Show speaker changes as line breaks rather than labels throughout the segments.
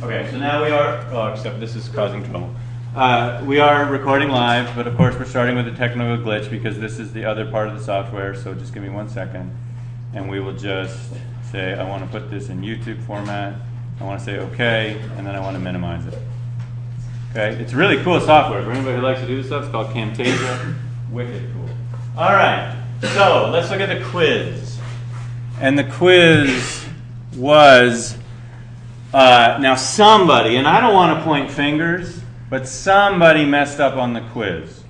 Okay, so now we are, oh, except this is causing trouble. We are recording live, but of course we're starting with a technical glitch because this is the other part of the software, so just give me 1 second. And we will just say, I want to put this in YouTube format. I want to say OK, and then I want to minimize it. Okay, it's really cool software. For anybody who likes to do this stuff, it's called Camtasia. Wicked cool. All right, so let's look at the quiz. And the quiz was, now somebody, and I don't want to point fingers, but somebody messed up on the quiz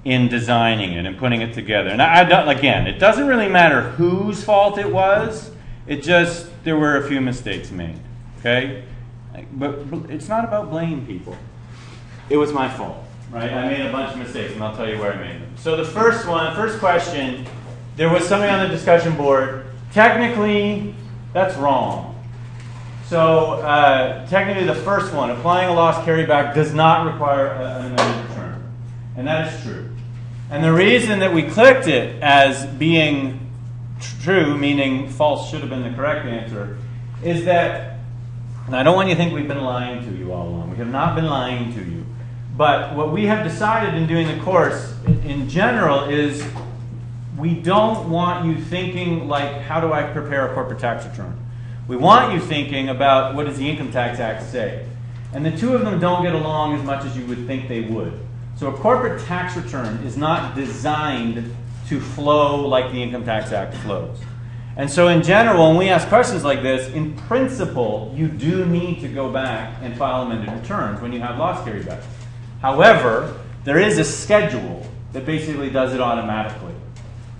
in designing it and putting it together. And again, it doesn't really matter whose fault it was. It just, there were a few mistakes made. Okay? But it's not about blaming people. It was my fault. Right? I made a bunch of mistakes, and I'll tell you where I made them. So the first question, there was something on the discussion board. Technically, that's wrong. So technically the first one, applying a loss carryback does not require an amended return. And that is true. And the reason that we clicked it as being true, meaning false should have been the correct answer, is that, and I don't want you to think we've been lying to you all along. We have not been lying to you. But what we have decided in doing the course in general is we don't want you thinking like, how do I prepare a corporate tax return? We want you thinking about what does the Income Tax Act say? And the two of them don't get along as much as you would think they would. So a corporate tax return is not designed to flow like the Income Tax Act flows. And so in general, when we ask questions like this, in principle, you do need to go back and file amended returns when you have loss carrybacks. However, there is a schedule that basically does it automatically.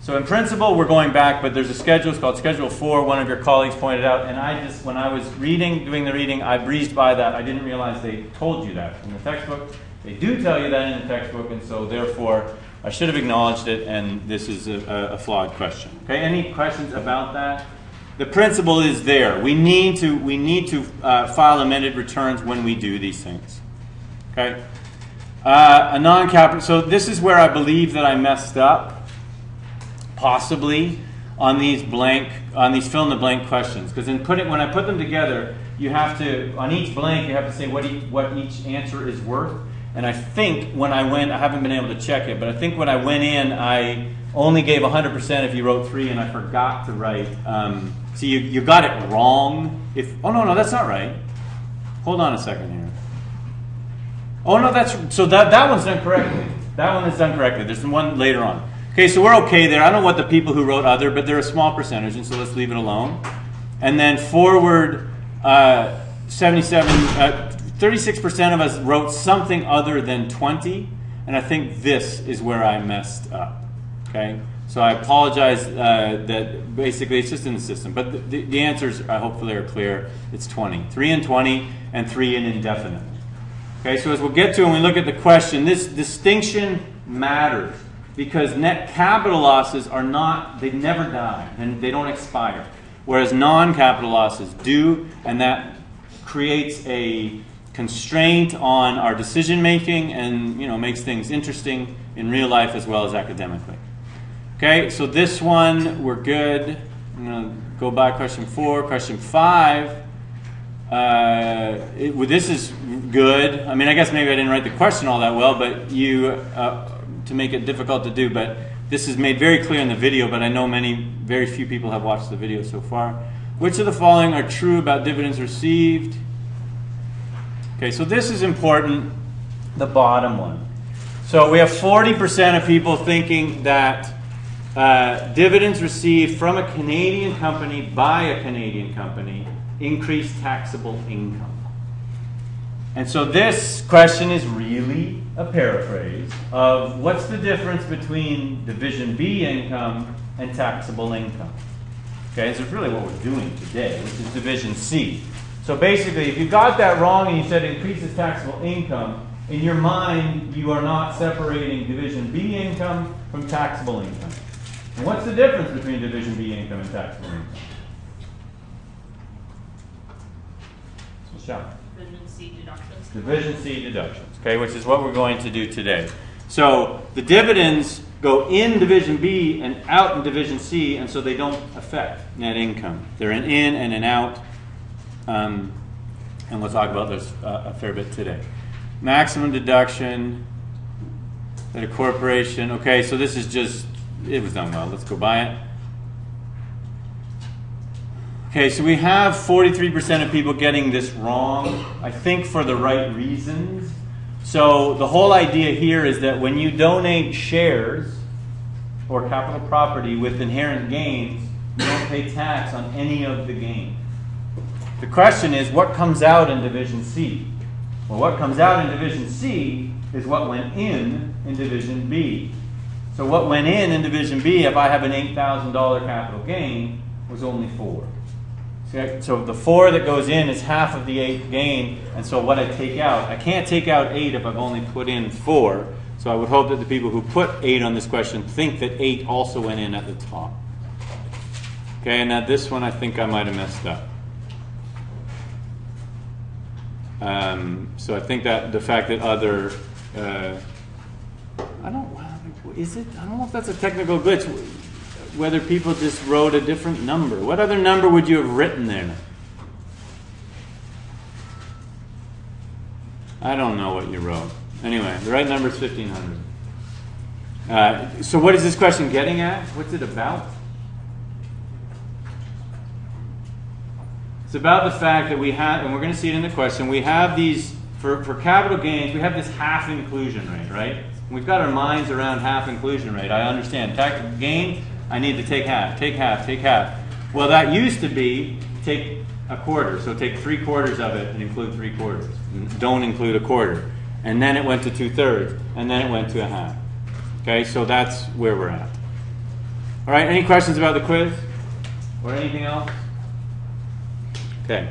So in principle, we're going back, but there's a schedule. It's called Schedule 4. One of your colleagues pointed out, and I just, when I was doing the reading, I breezed by that. I didn't realize they told you that in the textbook. They do tell you that in the textbook, and so therefore, I should have acknowledged it, and this is a flawed question. Okay, any questions about that? The principle is there. We need to file amended returns when we do these things. Okay, a non-capital. So this is where I believe that I messed up. Possibly on these fill in the blank questions, because when I put them together, you have to, on each blank, you have to say what each answer is worth. And I think when I haven't been able to check it, but I think when I went in, I only gave 100% if you wrote 3, and I forgot to write. So you got it wrong. Oh no, that's not right. Hold on a second here. Oh no, that one's done correctly. That one is done correctly. There's one later on. Okay, so we're okay there. I don't know what the people who wrote other, but they're a small percentage, and so let's leave it alone. And then forward, 36% of us wrote something other than 20, and I think this is where I messed up. Okay, so I apologize that basically it's just in the system, but the answers hopefully are clear. It's 20, 3 and 20, and 3 and indefinite. Okay, so as we'll get to when we look at the question, this distinction matters. Because net capital losses they never die, and they don't expire. Whereas non-capital losses do, and that creates a constraint on our decision making and makes things interesting in real life as well as academically. Okay, so this one, we're good. I'm going to go by question 4. Question 5, this is good. I mean, I guess maybe I didn't write the question all that well, but to make it difficult to do, but this is made very clear in the video, but I know very few people have watched the video so far. Which of the following are true about dividends received? Okay, so this is important, the bottom one. So we have 40% of people thinking that dividends received from a Canadian company by a Canadian company increase taxable income. And so this question is really a paraphrase of what's the difference between Division B income and taxable income. Okay, so it's really what we're doing today, which is Division C. So basically, if you got that wrong and you said increases taxable income, in your mind, you are not separating Division B income from taxable income. And what's the difference between Division B income and taxable income? Michelle.
Division C deductions.
Division C deductions, okay, which is what we're going to do today. So the dividends go in Division B and out in Division C, and so they don't affect net income. They're an in and an out. And we'll talk about this a fair bit today. Maximum deduction that a corporation, okay, so this is just, it was done well. Let's go by it. Okay, so we have 43% of people getting this wrong, I think for the right reasons. So the whole idea here is that when you donate shares or capital property with inherent gains, you don't pay tax on any of the gain. The question is, what comes out in Division C? Well, what comes out in Division C is what went in Division B. So what went in Division B, if I have an $8,000 capital gain, was only 4. So the 4 that goes in is half of the 8 gain, and so what I take out, I can't take out 8 if I've only put in 4. So I would hope that the people who put 8 on this question think that 8 also went in at the top. Okay, and now this one I think I might have messed up. So I think that the fact that other, I don't know if that's a technical glitch. Whether people just wrote a different number. What other number would you have written there? I don't know what you wrote. Anyway, the right number is 1,500. So what is this question getting at? What's it about? It's about the fact that we have, and we're going to see it in the question, we have these, for capital gains, we have this half inclusion rate, right? We've got our minds around half inclusion rate. I understand. Taxable gain, I need to take half, take half, take half. Well, that used to be take a quarter. So take 3/4 of it and include 3/4. Don't include a quarter. And then it went to 2/3. And then it went to a half. Okay, so that's where we're at. All right, any questions about the quiz? Or anything else? Okay.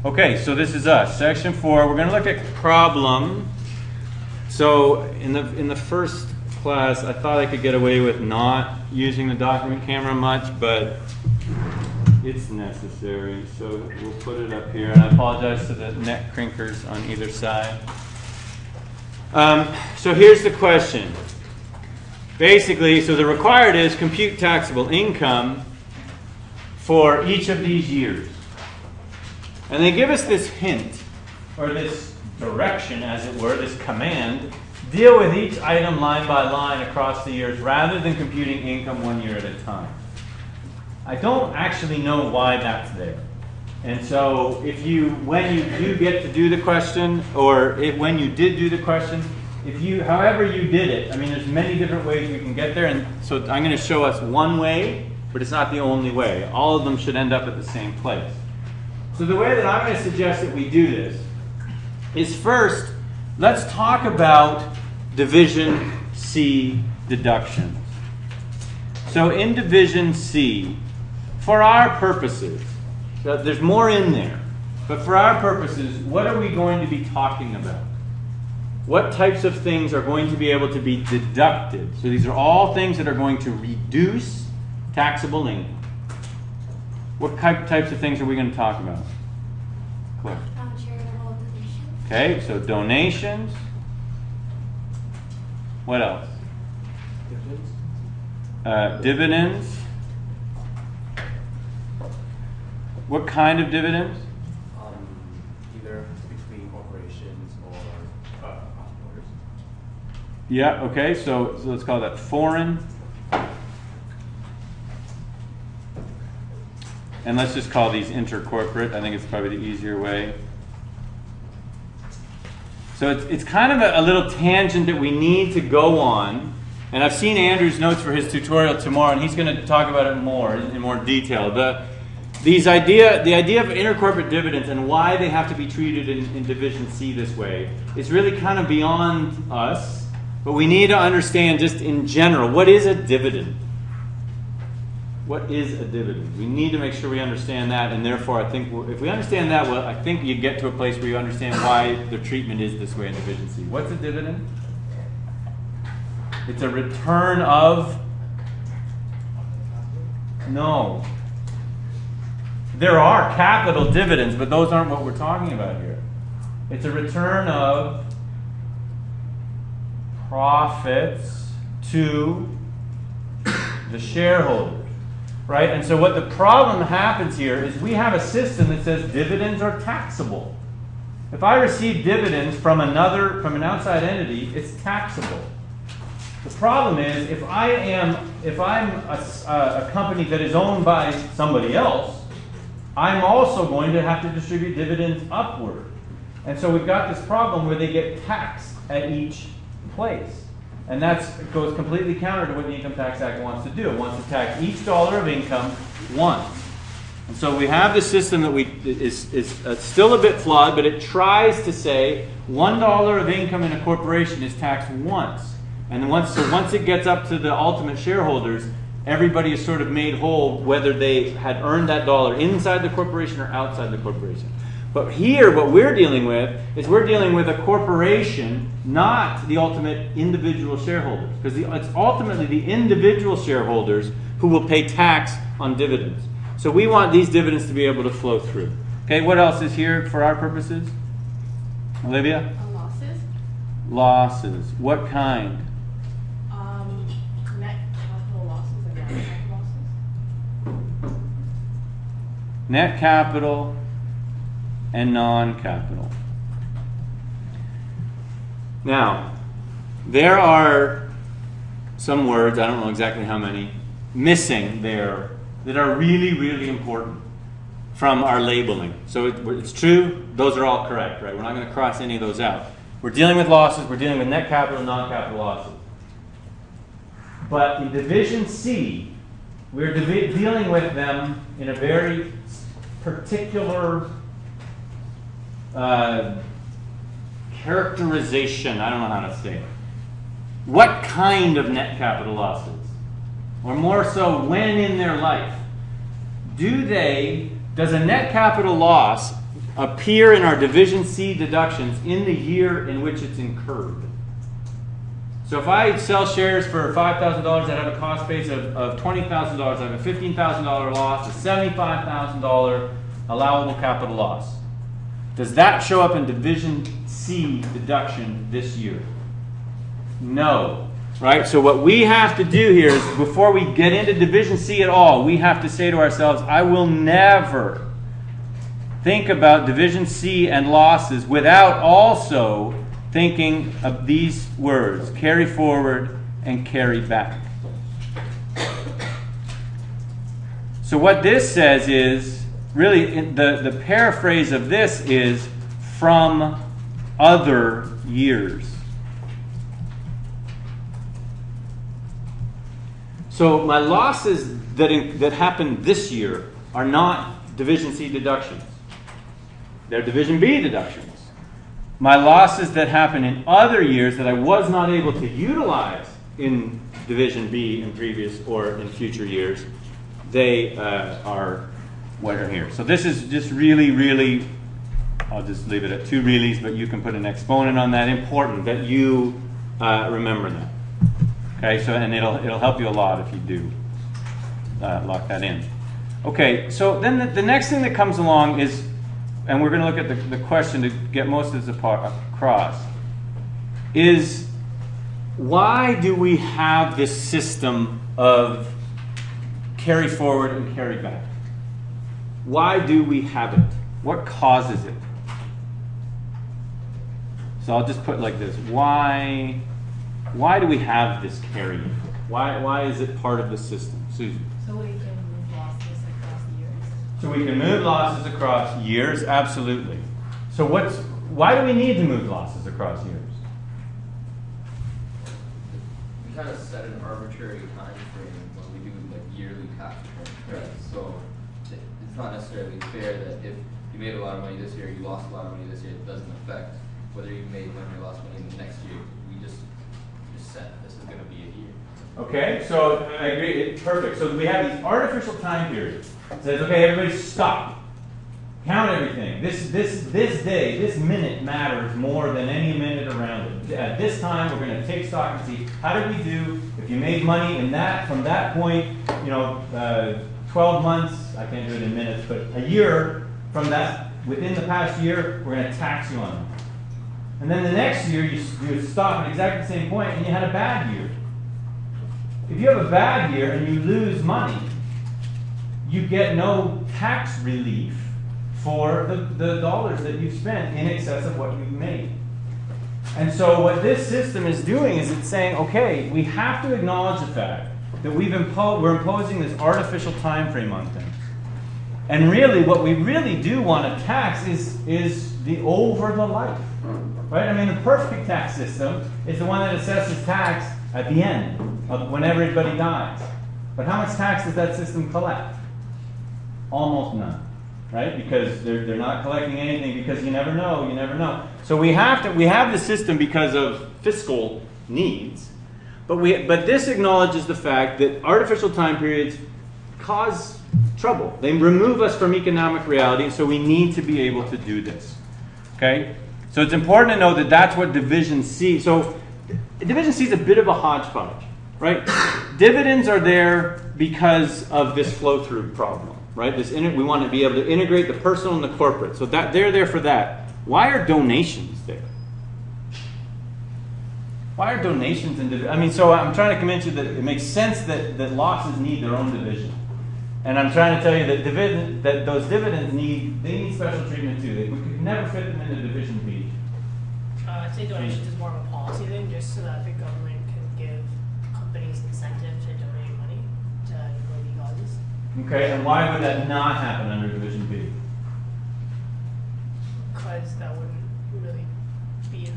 Okay, so this is us. Section 4. We're going to look at problem. So in the first class, I thought I could get away with not using the document camera much, but it's necessary. So we'll put it up here. And I apologize to the neck crinkers on either side. So here's the question. Basically, so the required is compute taxable income for each of these years. And they give us this hint, or this direction, as it were, this command. Deal with each item line by line across the years rather than computing income 1 year at a time. I don't actually know why that's there. And so when you do get to do the question, or when you did do the question, however you did it, I mean, there's many different ways we can get there. And so I'm going to show us one way, but it's not the only way. All of them should end up at the same place. So the way that I'm going to suggest that we do this is first, let's talk about Division C deductions. So in Division C, for our purposes, there's more in there, but for our purposes, what are we going to be talking about? What types of things are going to be able to be deducted? So these are all things that are going to reduce taxable income. What types of things are we going to talk about? Claire.
Charitable donations.
Okay, so donations. What else?
Dividends.
Dividends. What kind of dividends?
Either between corporations or entrepreneurs.
Yeah, okay, so let's call that foreign. And let's just call these intercorporate. I think it's probably the easier way. So it's kind of a little tangent that we need to go on. And I've seen Andrew's notes for his tutorial tomorrow, and he's going to talk about it more in more detail. The idea of intercorporate dividends and why they have to be treated in Division C this way is really kind of beyond us. But we need to understand just in general, what is a dividend? What is a dividend? We need to make sure we understand that, and therefore I think if we understand that, well, I think you get to a place where you understand why the treatment is this way in Division C. What's a dividend? It's a return of... No. There are capital dividends, but those aren't what we're talking about here. It's a return of profits to the shareholders. right? And so what the problem happens here is we have a system that says dividends are taxable. If I receive dividends from an outside entity, it's taxable. The problem is if I'm a company that is owned by somebody else, I'm also going to have to distribute dividends upward. And so we've got this problem where they get taxed at each place. And that goes completely counter to what the Income Tax Act wants to do. It wants to tax each dollar of income once. And so we have this system that is still a bit flawed, but it tries to say $1 of income in a corporation is taxed once. And once it gets up to the ultimate shareholders, everybody is sort of made whole whether they had earned that dollar inside the corporation or outside the corporation. But here, what we're dealing with is we're dealing with a corporation, not the ultimate individual shareholders. Because it's ultimately the individual shareholders who will pay tax on dividends. So we want these dividends to be able to flow through. Okay, what else is here for our purposes? Olivia?
Losses.
Losses. What kind?
Net capital losses and non-capital losses.
Net capital and non-capital. Now, there are some words, I don't know exactly how many, missing there that are really, really important from our labeling. So it's true, those are all correct, right? We're not going to cross any of those out. We're dealing with losses, we're dealing with net capital and non-capital losses. But in Division C, we're dealing with them in a very particular characterization. I don't know how to say it. What kind of net capital losses? Or more so, when in their life? Does a net capital loss appear in our Division C deductions in the year in which it's incurred? So if I sell shares for $5,000 that have a cost base of $20,000, I have a $15,000 loss, a $75,000 allowable capital loss. Does that show up in Division C deduction this year? No. Right? So what we have to do here is, before we get into Division C at all, we have to say to ourselves, I will never think about Division C and losses without also thinking of these words, carry forward and carry back. So what this says is, really, the paraphrase of this is from other years. So my losses that happened this year are not Division C deductions. They're Division B deductions. My losses that happen in other years that I was not able to utilize in Division B in previous or in future years, they are what are here. So this is just really, really, I'll just leave it at two reallys, but you can put an exponent on that. Important that you remember that. Okay, so and it'll help you a lot if you do lock that in. Okay, so then the next thing that comes along is, and we're going to look at the question to get most of this across, is why do we have this system of carry forward and carry back? Why do we have it? What causes it? So I'll just put it like this. Why do we have this carry? Why is it part of the system? Susan?
So we can move losses across years.
So we can move losses across years? Absolutely. So why do we need to move losses across years?
We kind of set an arbitrary time frame when we do like yearly tax returns. Right? So it's not necessarily fair that if you made a lot of money this year, you lost a lot of money this year, it doesn't affect whether you made money or lost money in the next year. We just set this is going to be a year.
Okay, so I agree. It's perfect. So we have these artificial time periods. It says, okay, everybody stop. Count everything. This day, this minute matters more than any minute around it. At this time, we're going to take stock and see how did we do. If you made money in that, from that point, 12 months, I can't do it in minutes, but a year from that, within the past year, we're going to tax you on it. And then the next year, you stop at exactly the same point, and you had a bad year. If you have a bad year and you lose money, you get no tax relief for the dollars that you've spent in excess of what you've made. And so what this system is doing is it's saying, okay, we have to acknowledge the fact that we're imposing this artificial time frame on things. And really, what we really do want to tax is the over the life. Right? I mean, the perfect tax system is the one that assesses tax at the end, of when everybody dies. But how much tax does that system collect? Almost none. Right? Because they're not collecting anything, because you never know, you never know. So we have the system because of fiscal needs, but this acknowledges the fact that artificial time periods cause trouble. They remove us from economic reality, so we need to be able to do this. Okay? So it's important to know that that's what Division C. So Division C is a bit of a hodgepodge, right? Dividends are there because of this flow-through problem, right? We want to be able to integrate the personal and the corporate. So that they're there for that. Why are donations there? Why are donations in division? I mean, so I'm trying to convince you that it makes sense that losses need their own division. And I'm trying to tell you that those dividends need special treatment too. We could never fit them into Division B.
I'd say donations is more of a policy thing, just so that the government can give companies incentive to donate money to worthy causes.
Okay, and why would that not happen under Division B?
Because that wouldn't really be in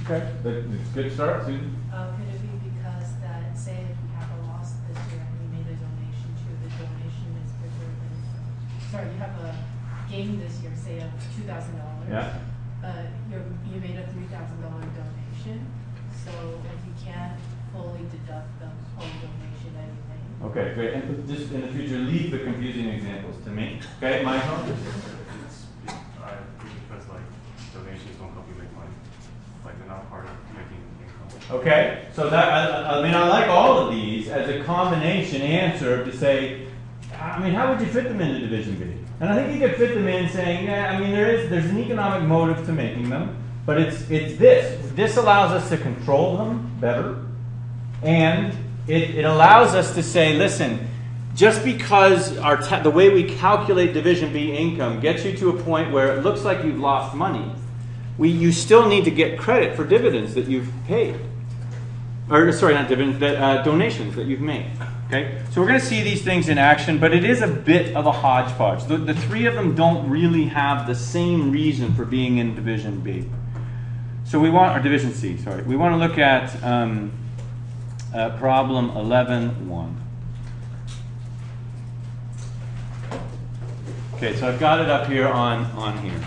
Okay, it's a good start, Susan.
Could it be because that, say if we have a loss this year and we made a donation to, the donation is bigger than, sorry, you have a gain this year, say of $2,000.
Yeah.
You made a $3,000 donation, so if you can't fully deduct the whole donation that you made.
Okay, great. And just in the future, leave the confusing examples to me. Okay, Michael?
Because like donations don't help you make money. Like they're not part of making income.
Okay, so that I mean, I like all of these as a combination answer to say, I mean, how would you fit them into Division B? And I think you could fit them in saying, yeah, I mean, there's an economic motive to making them, but it's this. This allows us to control them better, and it allows us to say, listen, just because the way we calculate Division B income gets you to a point where it looks like you've lost money, you still need to get credit for dividends that you've paid. Or, sorry, not dividends, donations that you've made. Okay? So we're going to see these things in action, but it is a bit of a hodgepodge. The three of them don't really have the same reason for being in Division B. So or Division C, sorry. We want to look at problem 11.1. Okay, so I've got it up here on here.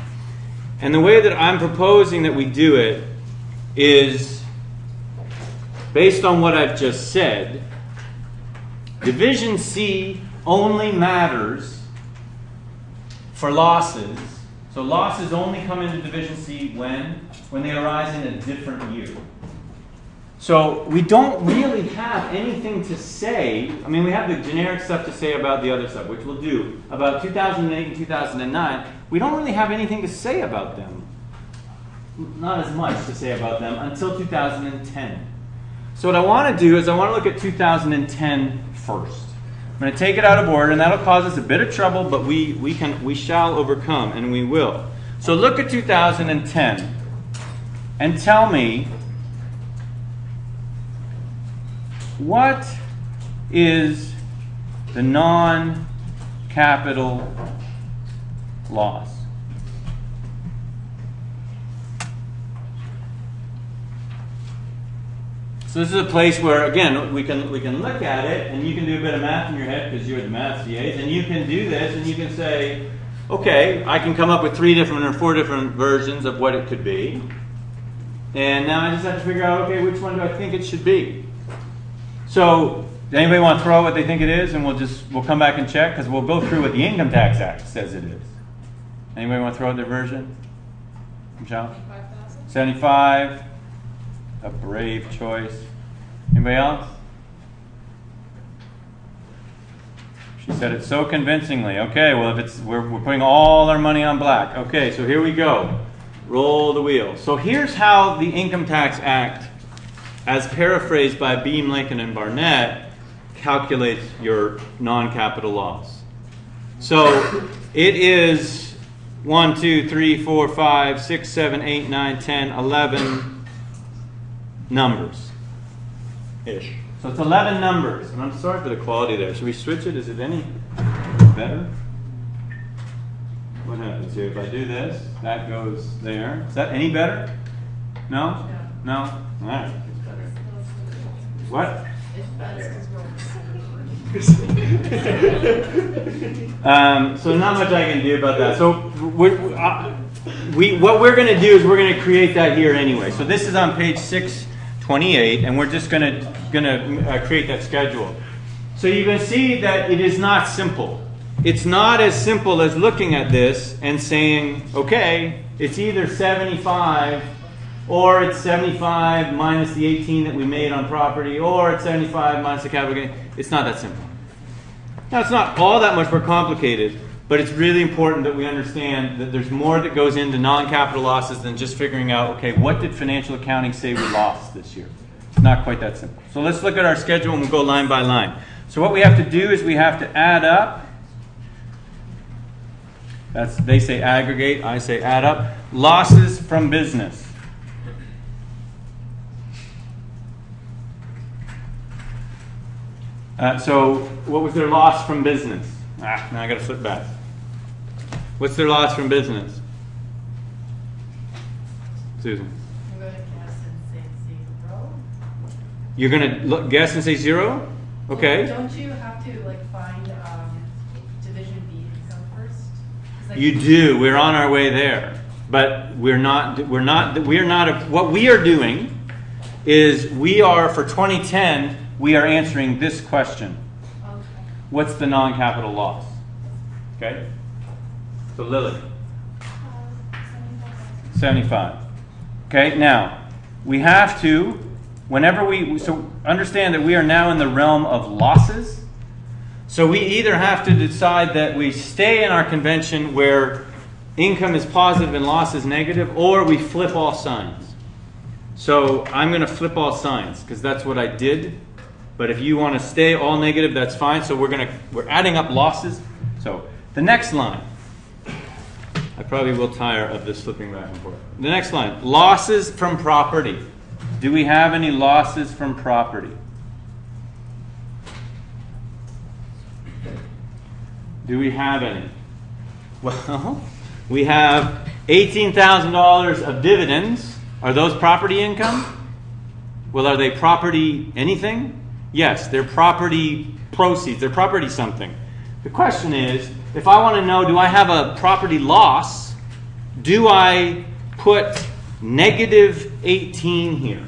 And the way that I'm proposing that we do it is based on what I've just said. Division C only matters for losses. So losses only come into Division C when they arise in a different year. So we don't really have anything to say. I mean, we have the generic stuff to say about the other stuff, which we'll do. About 2008 and 2009, we don't really have anything to say about them. Not as much to say about them until 2010. So what I want to do is I want to look at 2010 first. I'm going to take it out of order, and that'll cause us a bit of trouble, but we shall overcome, and we will. So look at 2010 and tell me, what is the non-capital loss? So this is a place where, again, we can look at it, and you can do a bit of math in your head because you're the math CAs, and you can do this, and you can say, okay, I can come up with 3 different or 4 different versions of what it could be. And now I just have to figure out, okay, which one do I think it should be? So, does anybody want to throw out what they think it is, and we'll come back and check, because we'll go through what the Income Tax Act says it is. Anybody want to throw out their version? Michelle? 75. A brave choice. Anybody else? She said it so convincingly. Okay, well, if we're putting all our money on black. Okay, so here we go. Roll the wheel. So here's how the Income Tax Act, as paraphrased by Beam, Lincoln, and Barnett, calculates your non-capital loss. So it is 1, 2, 3, 4, 5, 6, 7, 8, 9, 10, 11 numbers ish. So it's 11 numbers. And I'm sorry for the quality there. Should we switch it? Is it any better? What happens here? If I do this, that goes there. Is that any better? No? No? All right. What? So not much I can do about that. So what we're going to do is we're going to create that here anyway. So this is on page 628, and we're just going to create that schedule. So you can see that it is not simple. It's not as simple as looking at this and saying, okay, it's either 75 or it's 75 minus the 18 that we made on property, or it's 75 minus the capital gain. It's not that simple. Now, it's not all that much more complicated, but it's really important that we understand that there's more that goes into non-capital losses than just figuring out, okay, what did financial accounting say we lost this year? It's not quite that simple. So let's look at our schedule and we'll go line by line. So what we have to do is we have to add up. They say aggregate, I say add up. Losses from business. So what was their loss from business? Now I got to flip back. What's their loss from business? Susan.
I'm going to guess and say 0.
You're going to guess and say 0? Okay.
Don't you have to find division B income first?
You do. We're on our way there, but we're not. What we are doing is we are for 2010. We are answering this question.
Okay.
What's the non-capital loss? Okay. So Lily. 75. Okay. Now we have to. So understand that we are now in the realm of losses. So we either have to decide that we stay in our convention where income is positive and loss is negative, or we flip all signs. So I'm going to flip all signs because that's what I did. But if you want to stay all negative, that's fine. So we're adding up losses. So the next line. I probably will tire of this flipping back and forth. The next line. Losses from property. Do we have any losses from property? Do we have any? Well, we have $18,000 of dividends. Are those property income? Well, are they property anything? Yes, they're property proceeds. They're property something. The question is, if I want to know, do I have a property loss? Do I put negative 18 here?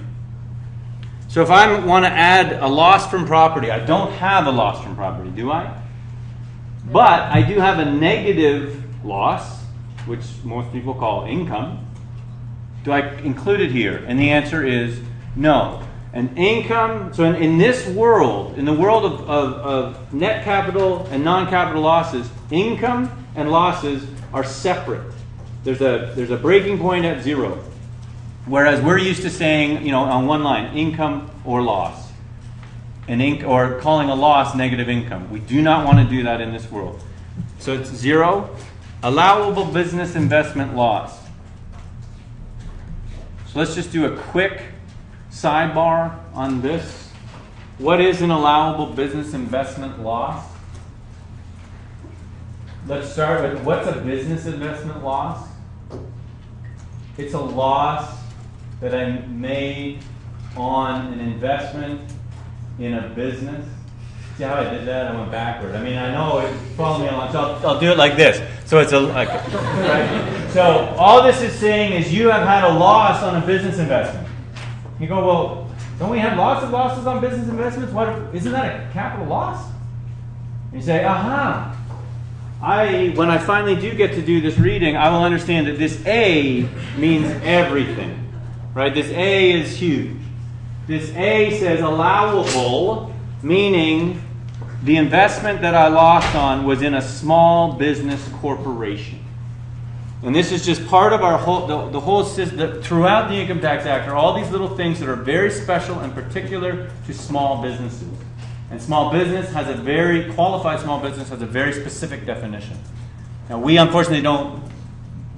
So if I want to add a loss from property, I don't have a loss from property, do I? But I do have a negative loss, which most people call income. Do I include it here? And the answer is no. An income, so in this world, in the world of net capital and non-capital losses, income and losses are separate. There's a breaking point at 0. Whereas we're used to saying, on one line, income or loss. Or calling a loss negative income. We do not want to do that in this world. So it's 0. Allowable business investment loss. So let's just do a quick sidebar on this. What is an allowable business investment loss? Let's start with what's a business investment loss? It's a loss that I made on an investment in a business. See how I did that? I went backward. I know it's following me along. So I'll do it like this. So it's right? So all this is saying is you have had a loss on a business investment. You go, well, don't we have lots of losses on business investments? Isn't that a capital loss? And you say, aha. When I finally do get to do this reading, I will understand that this A means everything. Right? This A is huge. This A says allowable, meaning the investment that I lost on was in a small business corporation. And this is just part of our whole system. Throughout the Income Tax Act are all these little things that are very special and particular to small businesses. And small business has a very, qualified small business has a very specific definition. Now, we unfortunately don't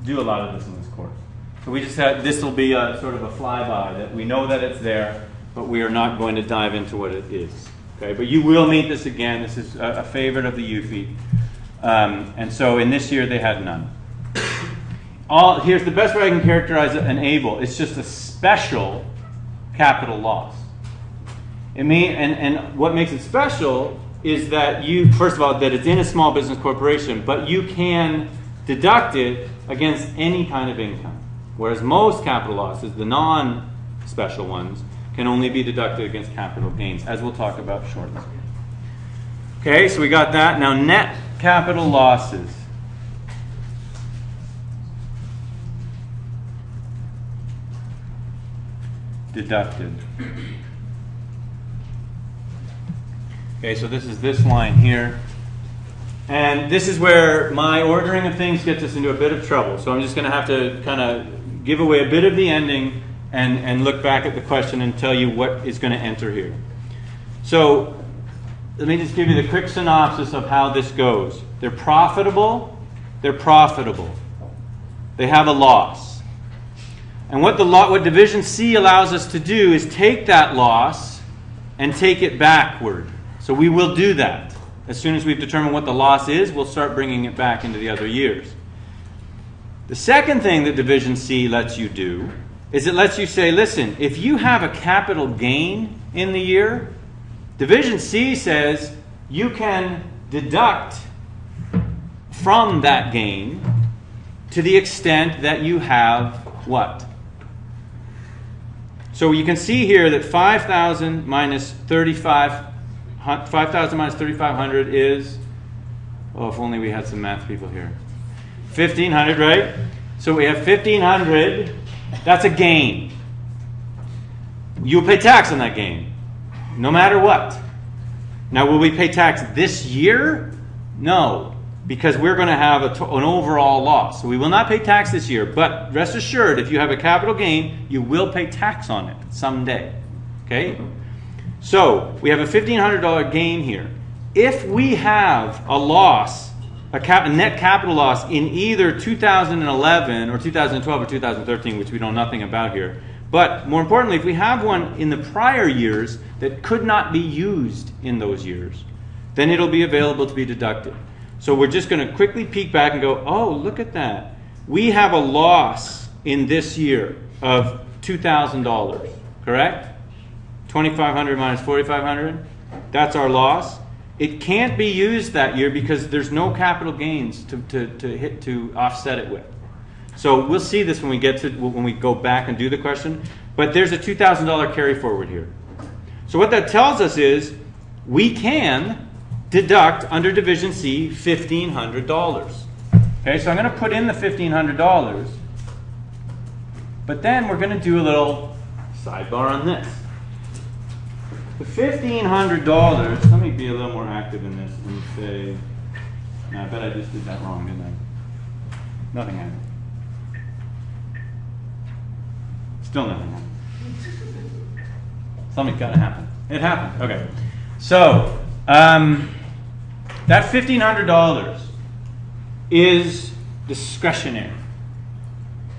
do a lot of this in this course. So we just had, this will be a sort of a flyby, that we know that it's there, but we are not going to dive into what it is. Okay, but you will meet this again. This is a favorite of the UFI. And so in this year, they had none. Here's the best way I can characterize an able. It's just a special capital loss. And what makes it special is that you, first of all, that it's in a small business corporation, but you can deduct it against any kind of income. Whereas most capital losses, the non-special ones, can only be deducted against capital gains, as we'll talk about shortly. Okay, so we got that. Now, net capital losses. Deducted. Okay, so this is this line here. And this is where my ordering of things gets us into a bit of trouble. So I'm just going to have to kind of give away a bit of the ending and look back at the question and tell you what is going to enter here. So let me just give you the quick synopsis of how this goes. They're profitable. They're profitable. They have a loss. And what Division C allows us to do is take that loss and take it backward. So we will do that. As soon as we've determined what the loss is, we'll start bringing it back into the other years. The second thing that Division C lets you do is it lets you say, listen, if you have a capital gain in the year, Division C says you can deduct from that gain to the extent that you have what? So you can see here that 5,000 minus 3,500 is, oh, if only we had some math people here. 1,500, right? So we have 1,500. That's a gain. You'll pay tax on that gain, no matter what. Now, will we pay tax this year? No, because we're going to have an overall loss. So we will not pay tax this year. But rest assured, if you have a capital gain, you will pay tax on it someday. Okay? So we have a $1,500 gain here. If we have a loss, a net capital loss in either 2011 or 2012 or 2013, which we know nothing about here, but more importantly, if we have one in the prior years that could not be used in those years, then it'll be available to be deducted. So we're just going to quickly peek back and go, oh, look at that. We have a loss in this year of $2,000, correct? 2,500 minus 4,500, that's our loss. It can't be used that year because there's no capital gains to offset it with. So we'll see this when we go back and do the question. But there's a $2,000 carry forward here. So what that tells us is we can deduct under Division C $1,500. Okay, so I'm going to put in the $1,500, but then we're going to do a little sidebar on this. The $1,500, let me be a little more active in this and say, no, I bet I just did that wrong, didn't I? Nothing happened. Still nothing happened. Something's got to happen. It happened. Okay. So, that $1,500 is discretionary.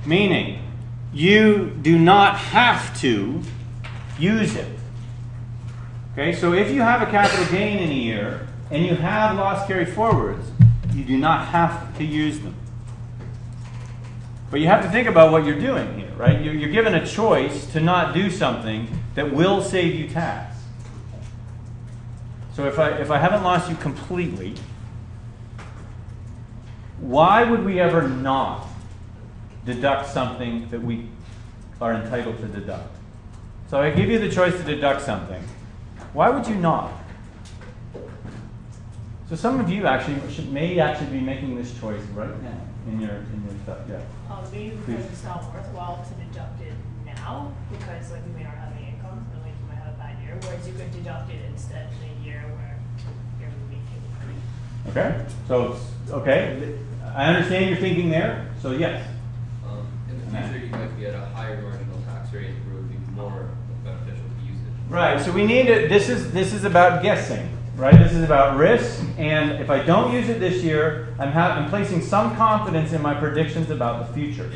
Meaning, you do not have to use it. Okay, so if you have a capital gain in a year and you have loss carry forwards, you do not have to use them. But you have to think about what you're doing here, right? You're given a choice to not do something that will save you tax. So if I haven't lost you completely, why would we ever not deduct something that we are entitled to deduct? So I give you the choice to deduct something. Why would you not? So some of you may actually be making this choice right now in your stuff. Yeah.
Maybe because it's not worthwhile to deduct it now because like you may not have any income and like you might have a bad year, whereas you could deduct it instead in a year where you're making money.
Okay. So okay, I understand your thinking there. So yes.
In the future, you might be at a higher marginal tax rate where it would be more beneficial to use it.
Right, so we need to, this is about guessing, right? This is about risk, and if I don't use it this year, I'm placing some confidence in my predictions about the future.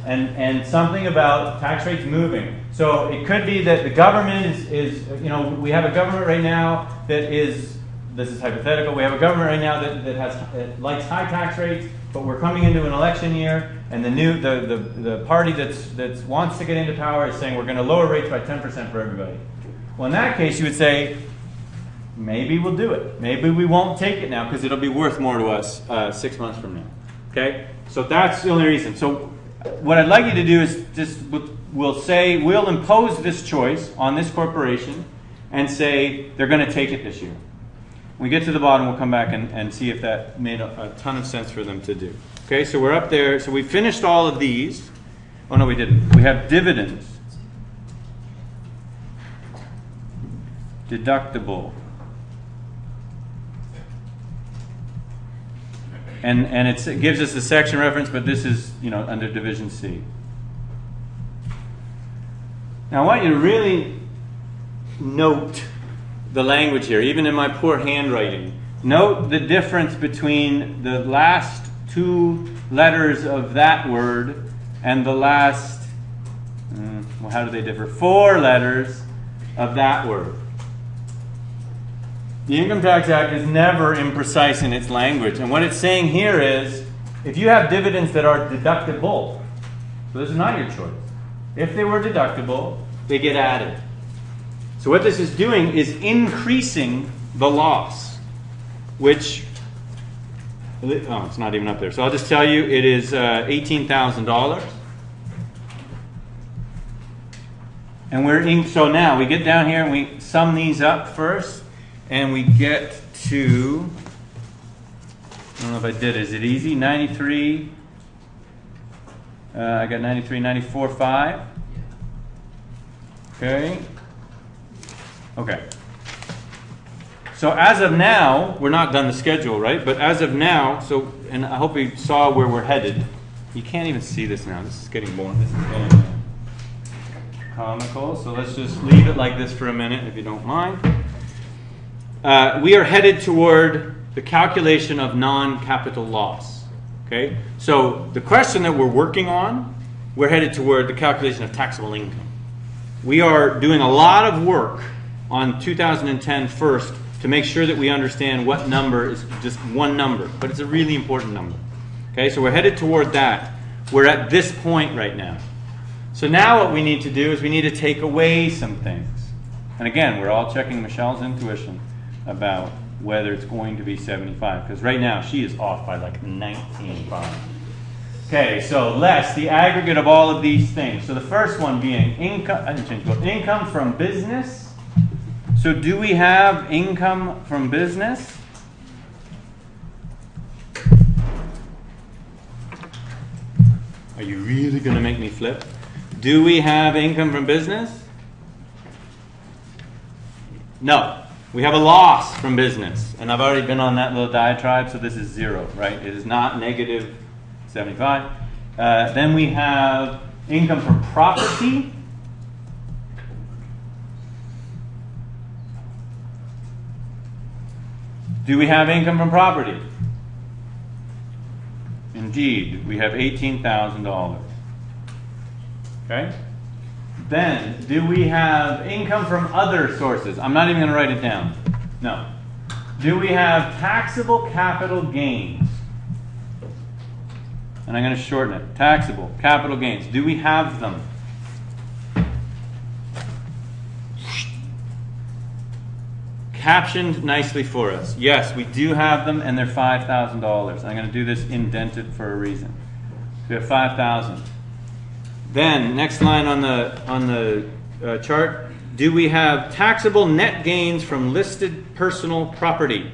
And something about tax rates moving. So it could be that the government is you know, we have a government right now that is, this is hypothetical, we have a government right now that likes high tax rates, but we're coming into an election year, and the party that wants to get into power is saying we're going to lower rates by 10% for everybody. Well, in that case, you would say, maybe we'll do it. Maybe we won't take it now because it'll be worth more to us 6 months from now. Okay? So that's the only reason. So what I'd like you to do is just, we'll impose this choice on this corporation and say they're going to take it this year. When we get to the bottom, we'll come back and see if that made a ton of sense for them to do. Okay, so we're up there. So we finished all of these. Oh, no, we didn't. We have dividends. Deductible. And it gives us a section reference, but this is, you know, under Division C. Now I want you to really note the language here, even in my poor handwriting. Note the difference between the last two letters of that word and the last, well, how do they differ? 4 letters of that word. The Income Tax Act is never imprecise in its language. And what it's saying here is, if you have dividends that are deductible, so this is not your choice. If they were deductible, they get added. So what this is doing is increasing the loss, which, oh, it's not even up there. So I'll just tell you, it is $18,000. And so now we get down here and we sum these up first. And we get to, I don't know if I did, is it easy? 93, I got 93, 94.5. Okay. Okay. So as of now, we're not done the schedule, right? But as of now, so, and I hope you saw where we're headed. You can't even see this now. This is getting boring. This is getting comical. So let's just leave it like this for a minute, if you don't mind. We are headed toward the calculation of non-capital loss. Okay? So the question that we're working on, we're headed toward the calculation of taxable income. We are doing a lot of work on 2010 first to make sure that we understand what number is just one number, but it's a really important number. Okay? So we're headed toward that. We're at this point right now. So now what we need to do is we need to take away some things. And again, we're all checking Michelle's intuition about whether it's going to be 75, because right now she is off by like 19.5. Okay, so less the aggregate of all of these things. So the first one being income. I didn't change both. Income from business. So do we have income from business? Are you really going to make me flip? Do we have income from business? No. We have a loss from business, and I've already been on that little diatribe, so this is 0, right? It is not negative 75. Then we have income from property. Do we have income from property? Indeed, we have $18,000. Okay? Then, do we have income from other sources? I'm not even going to write it down. No. Do we have taxable capital gains? And I'm going to shorten it. Taxable capital gains. Do we have them? Captioned nicely for us. Yes, we do have them, and they're $5,000. I'm going to do this indented for a reason. We have $5,000. Then, next line on the chart, do we have taxable net gains from listed personal property?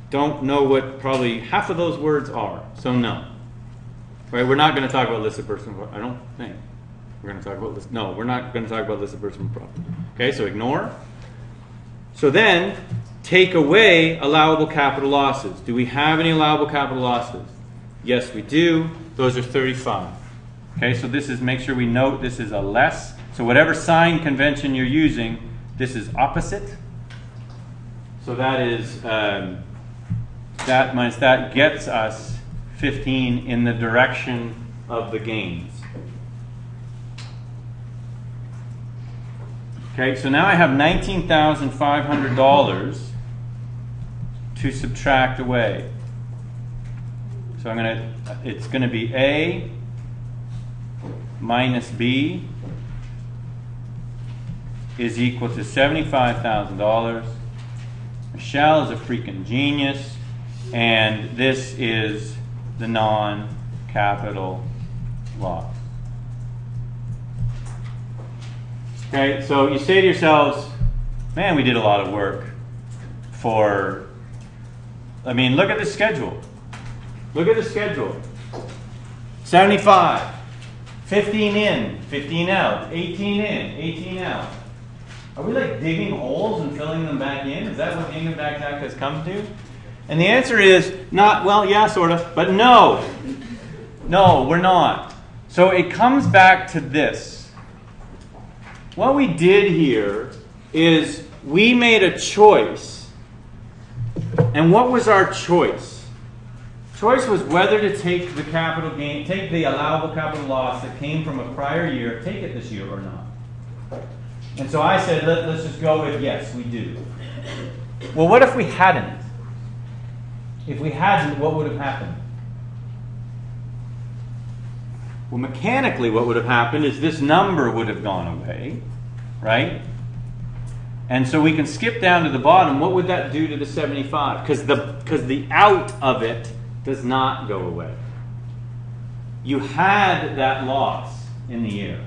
Don't know what probably half of those words are, so no. Right? We're not going to talk about listed personal property. I don't think. We're going to talk about no, we're not going to talk about listed personal property. Okay, so ignore. So then, take away allowable capital losses. Do we have any allowable capital losses? Yes, we do. Those are 35. Okay, so this is, make sure we note this is a less So whatever sign convention you're using, this is opposite. So that is, that minus that gets us 15 in the direction of the gains. Okay, so now I have $19,500 to subtract away. So it's going to be A minus B is equal to $75,000. Michelle is a freaking genius, and this is the non-capital loss. Okay, so you say to yourselves, man, we did a lot of work for, I mean, look at the schedule. Look at the schedule. 75, 15 in, 15 out, 18 in, 18 out. Are we like digging holes and filling them back in? Is that what income tax act has come to? And the answer is not, well, yeah, sort of, but no. No, we're not. So it comes back to this. What we did here is we made a choice. And what was our choice? Choice was whether to take the capital gain, take the allowable capital loss that came from a prior year, take it this year or not. And so I said, let's just go with yes, we do. Well, what if we hadn't? If we hadn't, what would have happened? Well, mechanically, what would have happened is this number would have gone away, right? And so we can skip down to the bottom. What would that do to the 75? Because the out of it does not go away. You had that loss in the year.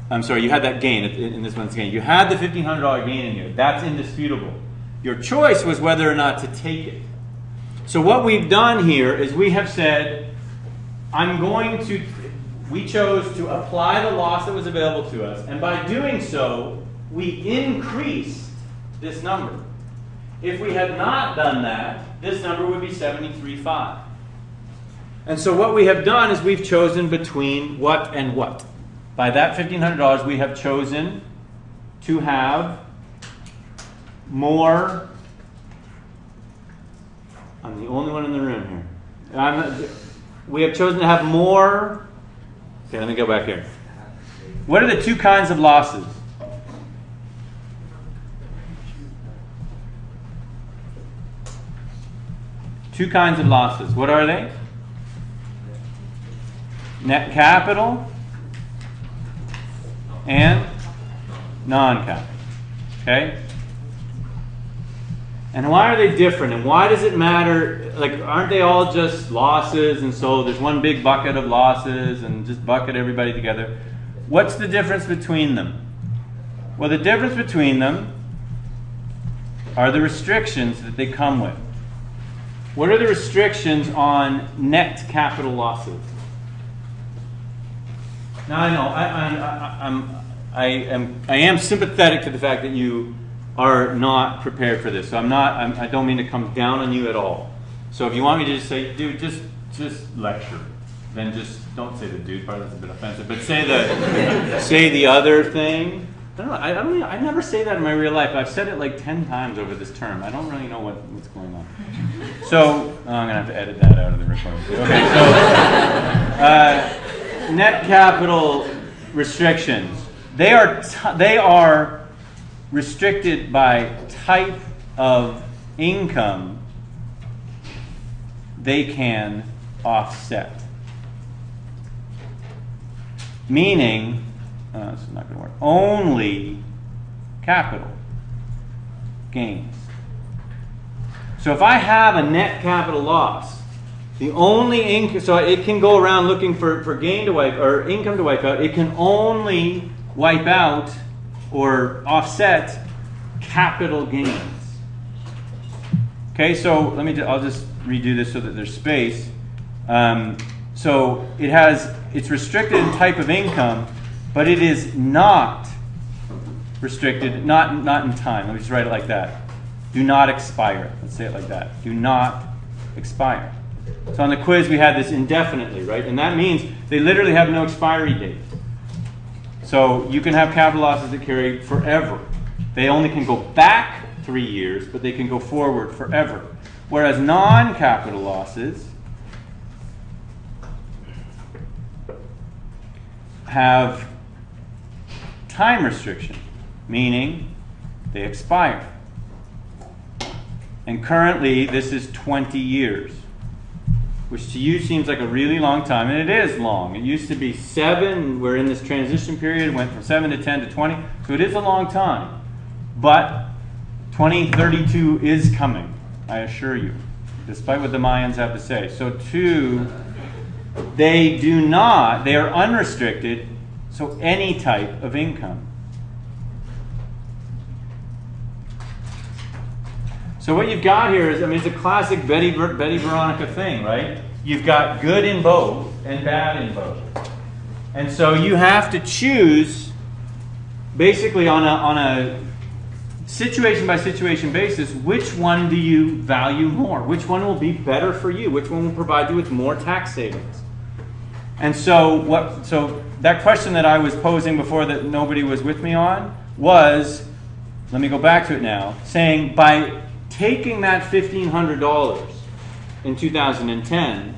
I'm sorry, you had that gain in this one's gain. You had the $1,500 gain in here. That's indisputable. Your choice was whether or not to take it. So what we've done here is we have said, we chose to apply the loss that was available to us, and by doing so, we increased this number. If we had not done that, this number would be 73.5. And so what we have done is we've chosen between what and what. By that $1,500, we have chosen to have more. I'm the only one in the room here. We have chosen to have more. Okay, let me go back here. What are the two kinds of losses? Two kinds of losses. What are they? Net capital and non-capital. Okay? And why are they different? And why does it matter? Like, aren't they all just losses? And so there's one big bucket of losses and just bucket everybody together. What's the difference between them? Well, the difference between them are the restrictions that they come with. What are the restrictions on net capital losses? Now I know I am sympathetic to the fact that you are not prepared for this. So I don't mean to come down on you at all. So if you want me to just say, dude, just lecture, then just don't say the dude part. That's a bit offensive. But say the other thing. I don't know. I never say that in my real life. I've said it like 10 times over this term. I don't really know what's going on. So I'm gonna have to edit that out of the recording. Okay. So net capital restrictions. They are restricted by type of income they can offset. Meaning, this is not going to work, only capital gains. So if I have a net capital loss, the only income, so it can go around looking for gain to wipe, or income to wipe out, it can only wipe out or offset capital gains. Okay, so I'll just redo this so that there's space. So it's restricted in type of income, but it is not restricted, not in time. Let me just write it like that. Do not expire. Let's say it like that. Do not expire. So on the quiz we had this indefinitely, right? And that means they literally have no expiry date. So you can have capital losses that carry forever. They only can go back 3 years, but they can go forward forever. Whereas non-capital losses have time restriction, meaning they expire. And currently, this is 20 years, which to you seems like a really long time, and it is long. It used to be 7. We're in this transition period, went from 7 to 10 to 20, so it is a long time. But 2032 is coming, I assure you, despite what the Mayans have to say. So 2, they are unrestricted, so any type of income. So what you've got here is, I mean, it's a classic Betty Veronica thing, right? You've got good in both and bad in both. And so you have to choose, basically on a situation-by-situation basis, which one do you value more? Which one will be better for you? Which one will provide you with more tax savings? And so that question that I was posing before that nobody was with me on was, let me go back to it now, saying by taking that $1,500 in 2010,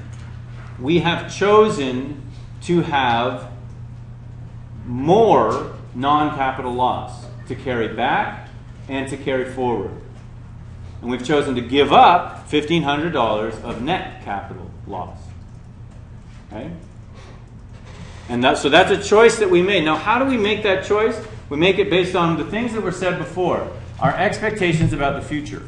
we have chosen to have more non-capital loss to carry back and to carry forward. And we've chosen to give up $1,500 of net capital loss. Okay? And so that's a choice that we made. Now, how do we make that choice? We make it based on the things that were said before, our expectations about the future.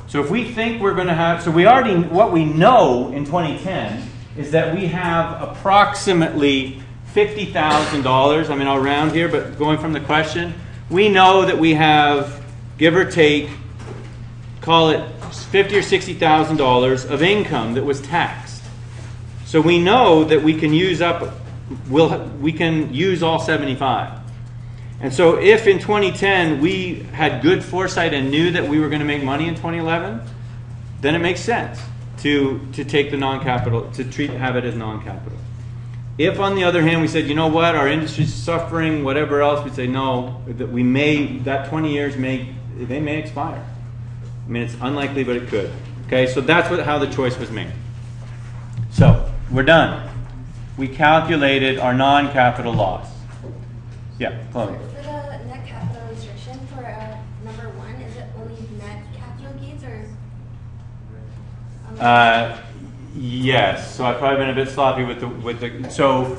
So if we think we're going to have, so what we know in 2010 is that we have approximately $50,000. I mean, I'll round here, but going from the question, we know that we have, give or take, call it $50,000 or $60,000 of income that was taxed. So we know that we can use all 75. And so if in 2010 we had good foresight and knew that we were going to make money in 2011, then it makes sense to take the non-capital, have it as non-capital. If on the other hand we said, you know what, our industry's suffering, whatever else, we'd say no, that 20 years may expire. I mean, it's unlikely, but it could. Okay, so that's how the choice was made. So we're done. We calculated our non-capital loss. Yeah, Chloe.
For the net capital restriction for number 1, is it only net capital gains or?
Yes. So I've probably been a bit sloppy with the. So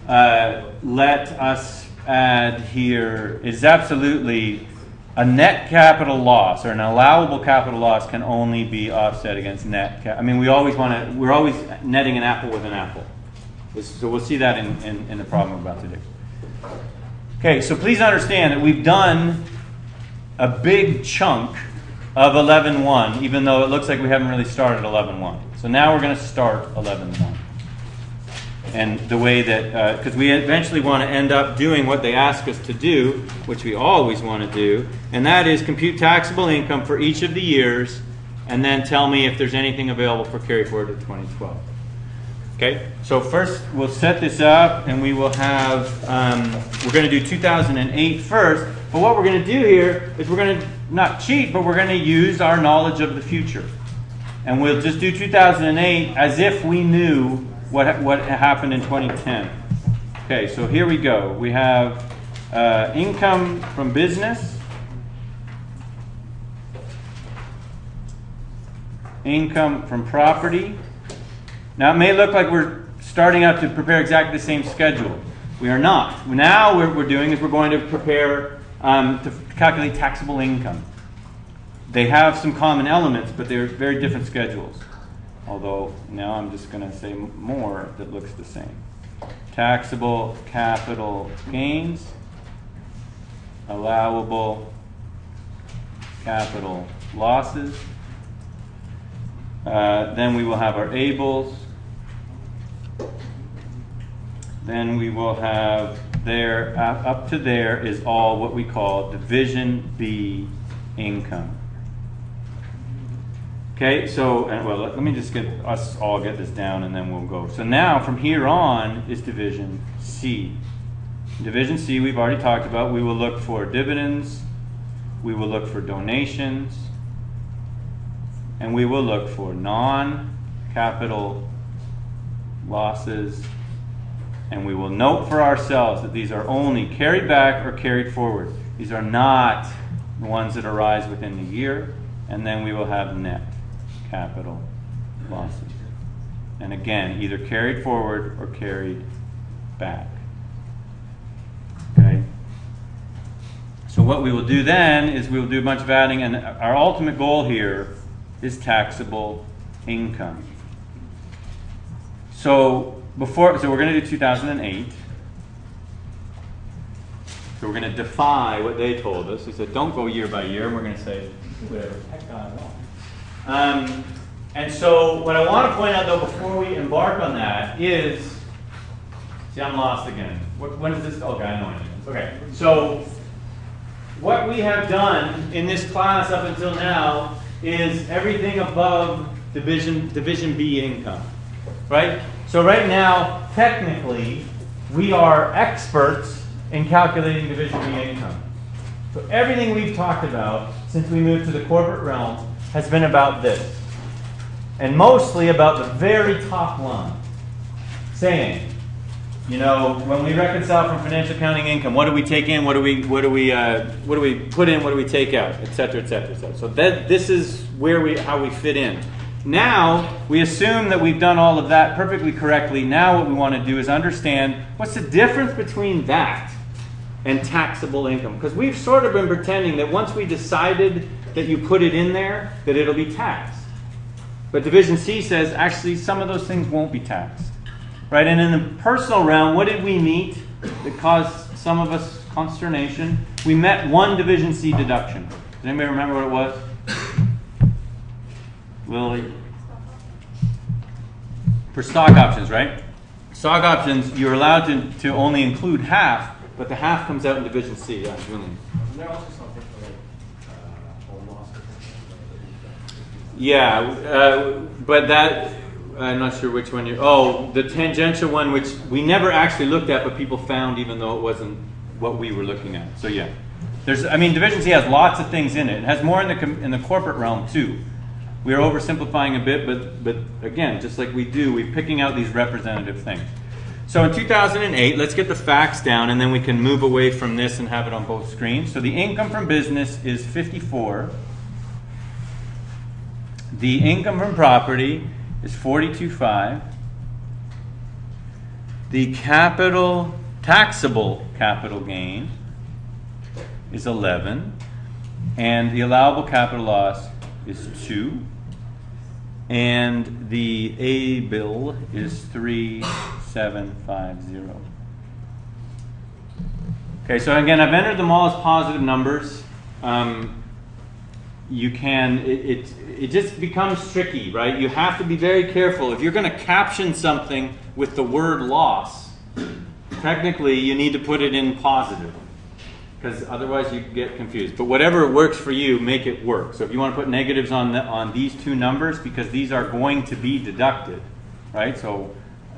let us add here is absolutely a net capital loss or an allowable capital loss can only be offset against net. I mean, we're always netting an apple with an apple. So we'll see that in the problem we're about to do. Okay, so please understand that we've done a big chunk of 11.1, even though it looks like we haven't really started 11.1. So now we're going to start 11.1. And the way that, because we eventually want to end up doing what they ask us to do, which we always want to do, and that is compute taxable income for each of the years, and then tell me if there's anything available for carry forward to 2012. Okay, so first we'll set this up and we will have, we're going to do 2008 first, but what we're going to do here is we're going to not cheat, but we're going to use our knowledge of the future. And we'll just do 2008 as if we knew what happened in 2010. Okay, so here we go. We have income from business, income from property. Now, it may look like we're starting out to prepare exactly the same schedule. We are not. Now what we're doing is we're going to prepare to calculate taxable income. They have some common elements, but they're very different schedules. Although, now I'm just going to say more that looks the same. Taxable capital gains, allowable capital losses. Then we will have our ables. Then we will have there, up to there is all what we call Division B income. Okay, so, well, let me just get this down and then we'll go. So now from here on is Division C. Division C, we've already talked about. We will look for dividends, we will look for donations, and we will look for non-capital losses. And we will note for ourselves that these are only carried back or carried forward. These are not the ones that arise within the year. And then we will have net capital losses. And again, either carried forward or carried back. Okay? So what we will do then is we will do a bunch of adding, and our ultimate goal here is taxable income. So we're going to do 2008. So we're going to defy what they told us. They said, don't go year by year. And we're going to say, whatever the heck I want. And so what I want to point out, though, before we embark on that is, see, I'm lost again. When is this? Okay, I know when it is. Okay, so what we have done in this class up until now is everything above Division B income, right? So right now, technically, we are experts in calculating Division B income. So everything we've talked about since we moved to the corporate realm has been about this. And mostly about the very top line. Saying, you know, when we reconcile from financial accounting income, what do we take in, what do we put in, what do we take out, et cetera, et cetera, et cetera. So this is how we fit in. Now, we assume that we've done all of that perfectly correctly. Now what we want to do is understand what's the difference between that and taxable income. Because we've sort of been pretending that once we decided that you put it in there, that it'll be taxed. But Division C says, actually, some of those things won't be taxed. Right? And in the personal realm, what did we meet that caused some of us consternation? We met one Division C deduction. Does anybody remember what it was? Lily? For stock options, right? Stock options, you're allowed to only include half, but the half comes out in Division C. Yeah, Julian.
Isn't there also something for like home loss or something?
Yeah, but that, I'm not sure which one the tangential one, which we never actually looked at, but people found even though it wasn't what we were looking at. So yeah, Division C has lots of things in it. It has more in the corporate realm too. We are oversimplifying a bit, but again, just like we do, we're picking out these representative things. So in 2008, let's get the facts down, and then we can move away from this and have it on both screens. So the income from business is 54. The income from property is 42.5. The taxable capital gain is 11. And the allowable capital loss is 2. And the A bill is 3,750. Okay, so again, I've entered them all as positive numbers. It just becomes tricky, right? You have to be very careful. If you're going to caption something with the word loss, technically you need to put it in positive, because otherwise you get confused. But whatever works for you, make it work. So if you want to put negatives on these two numbers, because these are going to be deducted, right? So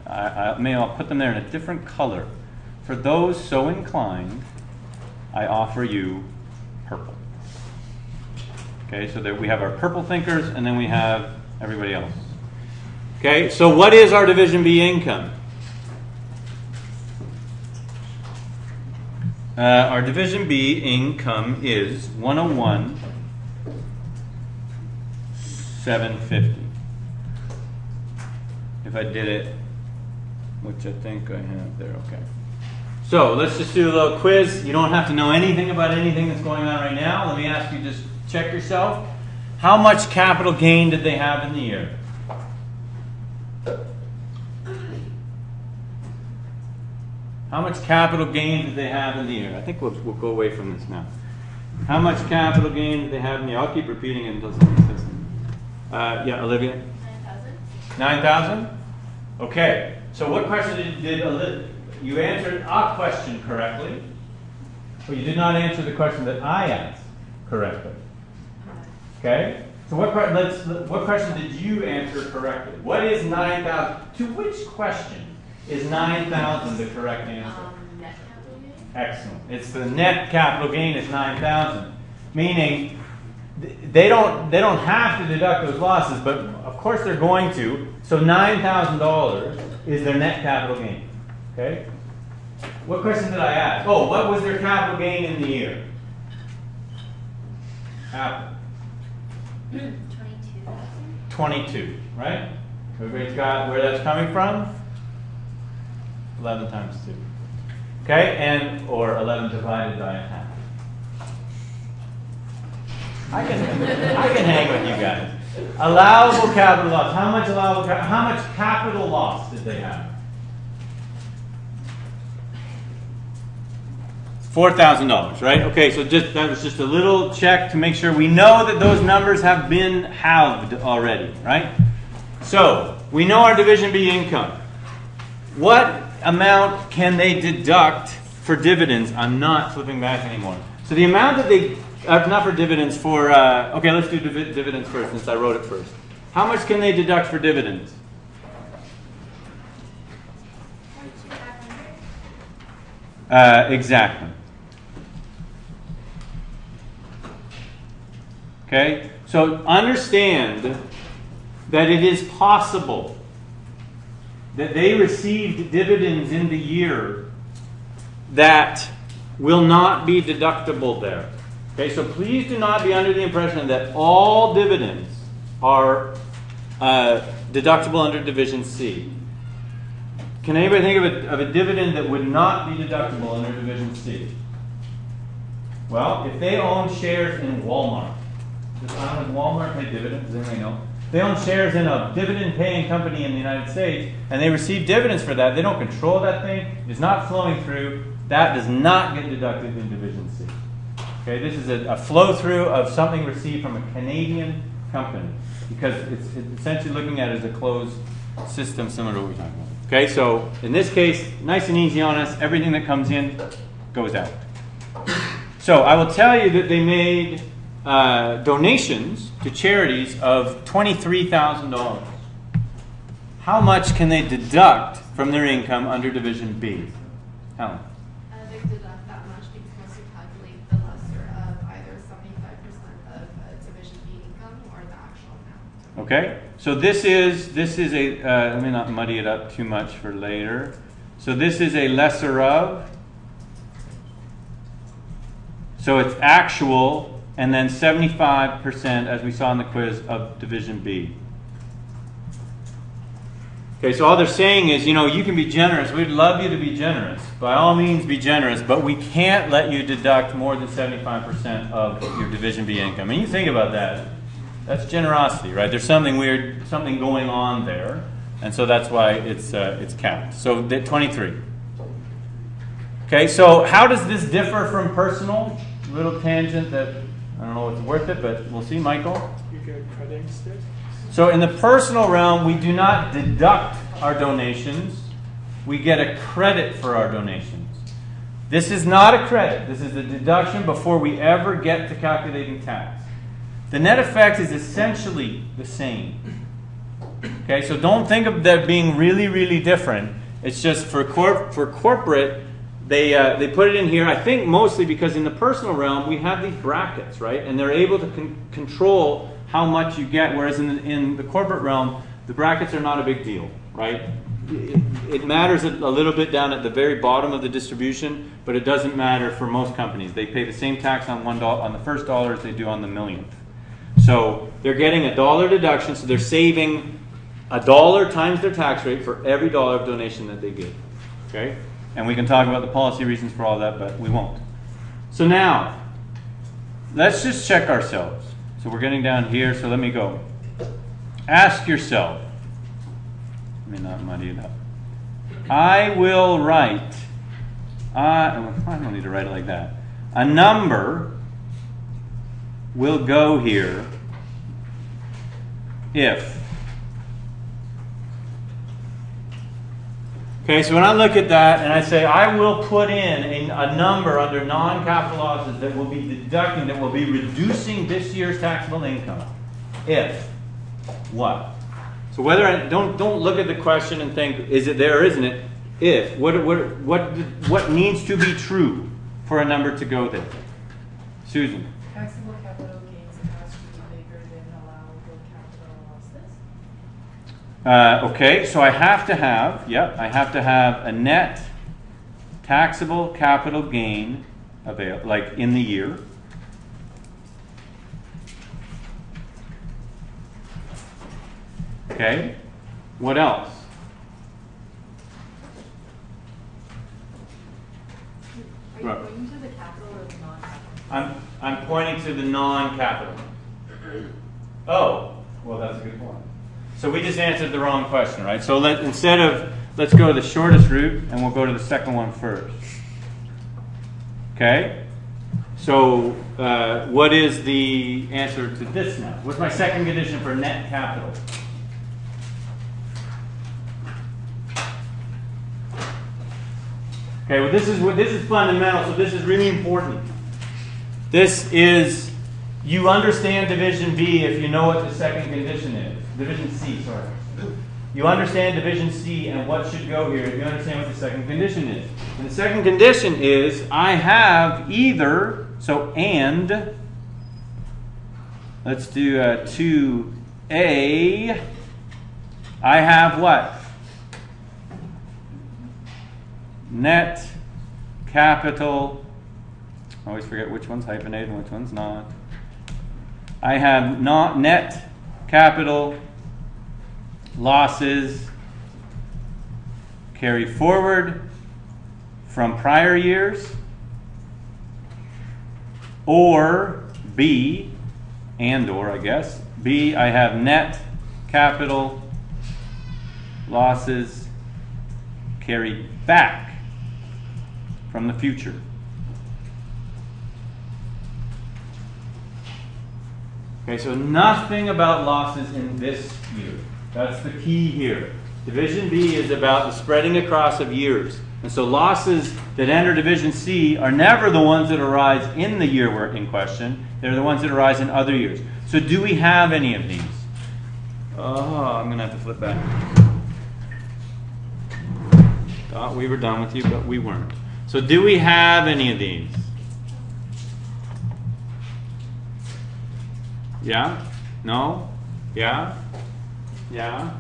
I'll put them there in a different color. For those so inclined, I offer you purple. Okay, so there we have our purple thinkers, and then we have everybody else. Okay, so what is our Division B income? Our Division B income is 101,750. If I did it, which I think I have there, okay. So let's just do a little quiz. You don't have to know anything about anything that's going on right now. Let me ask you, just check yourself. How much capital gain did they have in the year? How much capital gain did they have in the year? I think we'll go away from this now. How much capital gain did they have in the year? I'll keep repeating it until somebody says something. Yeah, Olivia?
9,000.
9,000? Okay. So what question did Olivia? You answered a question correctly, but you did not answer the question that I asked correctly. Okay? So what question did you answer correctly? What is 9,000? To which question is 9,000 the correct answer?
Net capital gain?
Excellent. It's the net capital gain is 9,000, meaning they don't have to deduct those losses, but of course they're going to. So $9,000 is their net capital gain. Okay. What question did I ask? Oh, what was their capital gain in the year? Apple. 22, right? Everybody's got where that's coming from? 11 times 2. Okay, and or 11 divided by a half. I can hang with you guys. Allowable capital loss. How much capital loss did they have? $4,000, right? Okay, so that was just a little check to make sure we know that those numbers have been halved already, right? So, we know our Division B income. What amount can they deduct for dividends? I'm not flipping back anymore. So the amount that they, not for dividends, for, okay, let's do dividends first since I wrote it first. How much can they deduct for dividends? Exactly. Okay, so understand that it is possible that they received dividends in the year that will not be deductible there. Okay, so please do not be under the impression that all dividends are deductible under Division C. Can anybody think of a dividend that would not be deductible under Division C? Well, if they own shares in Walmart, does Walmart pay dividends? Does anybody know? They own shares in a dividend-paying company in the United States, and they receive dividends for that. They don't control that thing. It's not flowing through. That does not get deducted in Division C. Okay, this is a flow-through of something received from a Canadian company, because it's essentially looking at it as a closed system similar to what we're talking about. Okay, so in this case, nice and easy on us. Everything that comes in goes out. So I will tell you that they made donations to charities of $23,000. How much can they deduct from their income under Division B? Helen?
They deduct that much because once you calculate the lesser of either 75% of Division B income or the actual amount.
Okay, so this is a, let me not muddy it up too much for later. So this is a lesser of. So it's actual, and then 75%, as we saw in the quiz, of Division B. Okay, so all they're saying is, you can be generous. We'd love you to be generous. By all means, be generous, but we can't let you deduct more than 75% of your Division B income. And you think about that. That's generosity, right? There's something weird, something going on there, and so that's why it's capped. So 23. Okay, so how does this differ from personal? Little tangent that I don't know if it's worth it, but we'll see. Michael?
You get credit instead?
So in the personal realm, we do not deduct our donations. We get a credit for our donations. This is not a credit. This is a deduction before we ever get to calculating tax. The net effect is essentially the same. Okay, so don't think of that being really, really different. It's just for corporate, they put it in here, I think mostly because in the personal realm, we have these brackets, right? And they're able to control how much you get, whereas in the corporate realm, the brackets are not a big deal, right? It matters a little bit down at the very bottom of the distribution, but it doesn't matter for most companies. They pay the same tax on on the first dollar as they do on the millionth. So they're getting a $1 deduction, so they're saving $1 times their tax rate for every dollar of donation that they give. Okay? And we can talk about the policy reasons for all that, but we won't. So now, let's just check ourselves. So we're getting down here, so let me go. Ask yourself. Let me not muddy it up. I will write, I don't need to write it like that. A number will go here if. Okay, so when I look at that and I say I will put in a number under non-capital losses that will be deducting, that will be reducing this year's taxable income. If what? So whether don't look at the question and think, is it there or isn't it? If. What needs to be true for a number to go there? Susan.
Taxable capital gains has to be bigger than allowable capital losses.
Okay, so I have to have, I have to have a net taxable capital gain like in the year. Okay, what else?
Are you pointing to the capital or the non-capital?
I'm pointing to the non-capital. Oh, well, that's a good point. So we just answered the wrong question, right? So let's go the shortest route, and we'll go to the second one first. Okay? So what is the answer to this now? What's my second condition for net capital? Okay, well this is fundamental, so this is really important. This is, you understand division B if you know what the second condition is. Division C, sorry. You understand division C and what should go here if you understand what the second condition is. And the second condition is I have either, so and, let's do 2A, I have what? Net capital, I always forget which one's hyphenated and which one's not. I have not net capital losses carry forward from prior years, or B, and or I guess, B, I have net capital losses carried back from the future. Okay, so nothing about losses in this year. That's the key here. Division B is about the spreading across of years. And so losses that enter Division C are never the ones that arise in the year we're in question. They're the ones that arise in other years. So do we have any of these? Oh, I'm going to have to flip back. Thought we were done with you, but we weren't. So do we have any of these? Yeah? No? Yeah? Yeah?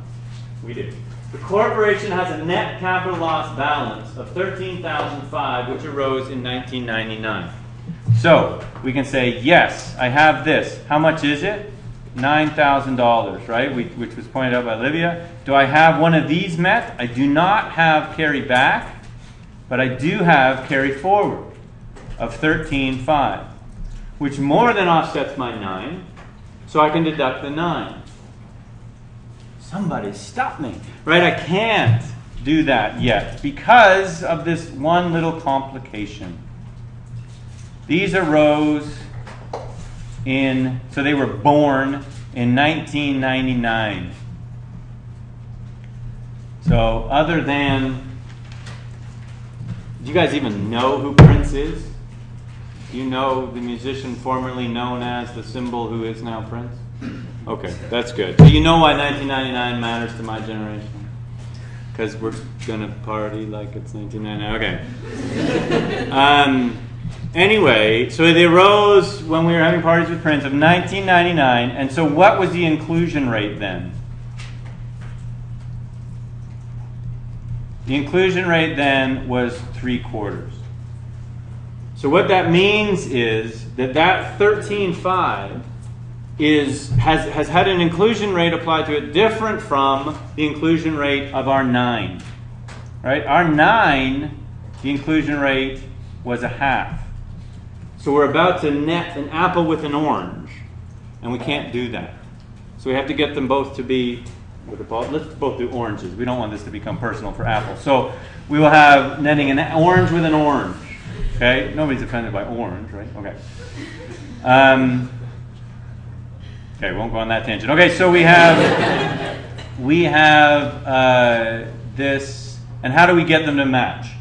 We do. The corporation has a net capital loss balance of $13,005, which arose in 1999. So we can say, yes, I have this. How much is it? $9,000, right? Which was pointed out by Olivia. Do I have one of these met? I do not have carry back, but I do have carry forward of $13,500, which more than offsets my 9, so I can deduct the 9. Somebody stop me. Right, I can't do that yet because of this one little complication. These arose so they were born in 1999. So other than, do you guys even know who Prince is? Do you know the musician formerly known as the symbol who is now Prince? Okay, that's good. So you know why 1999 matters to my generation? Because we're going to party like it's 1999. Okay. Anyway, so they arose when we were having parties with Prince of 1999. And so what was the inclusion rate then? The inclusion rate then was 3/4. So what that means is that 13,500 has had an inclusion rate applied to it different from the inclusion rate of our 9. Right? Our 9, the inclusion rate was 1/2. So we're about to net an apple with an orange, and we can't do that. So we have to get them both to be, let's both do oranges. We don't want this to become personal for Apple. So we will have netting an orange with an orange. Okay? Nobody's offended by orange, right? Okay. Okay, won't go on that tangent. Okay, so we have this, and how do we get them to match?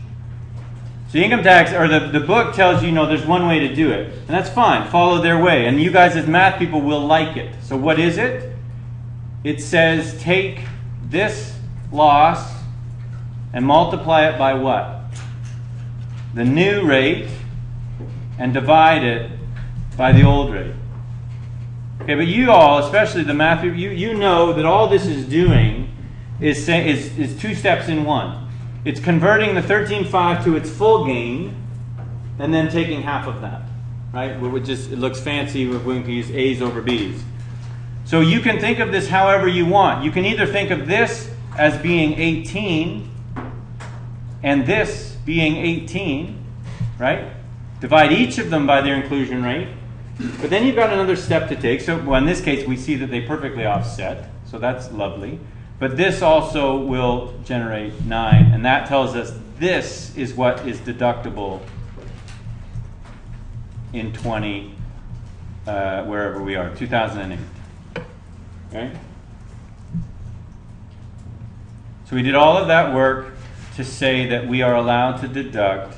So income tax, or the book tells you, there's one way to do it. And that's fine. Follow their way. And you guys as math people will like it. So what is it? It says take this loss and multiply it by what? The new rate, and divide it by the old rate. Okay, but you all, especially the math, you know that all this is doing is 2 steps in one. It's converting the 13.5 to its full gain, and then taking half of that. Right? It looks fancy when we can use A's over B's. So you can think of this however you want. You can either think of this as being 18 and this being 18, right? Divide each of them by their inclusion rate. But then you've got another step to take. So well, in this case, we see that they perfectly offset. So that's lovely. But this also will generate 9. And that tells us this is what is deductible in wherever we are, 2008. Okay? So we did all of that work to say that we are allowed to deduct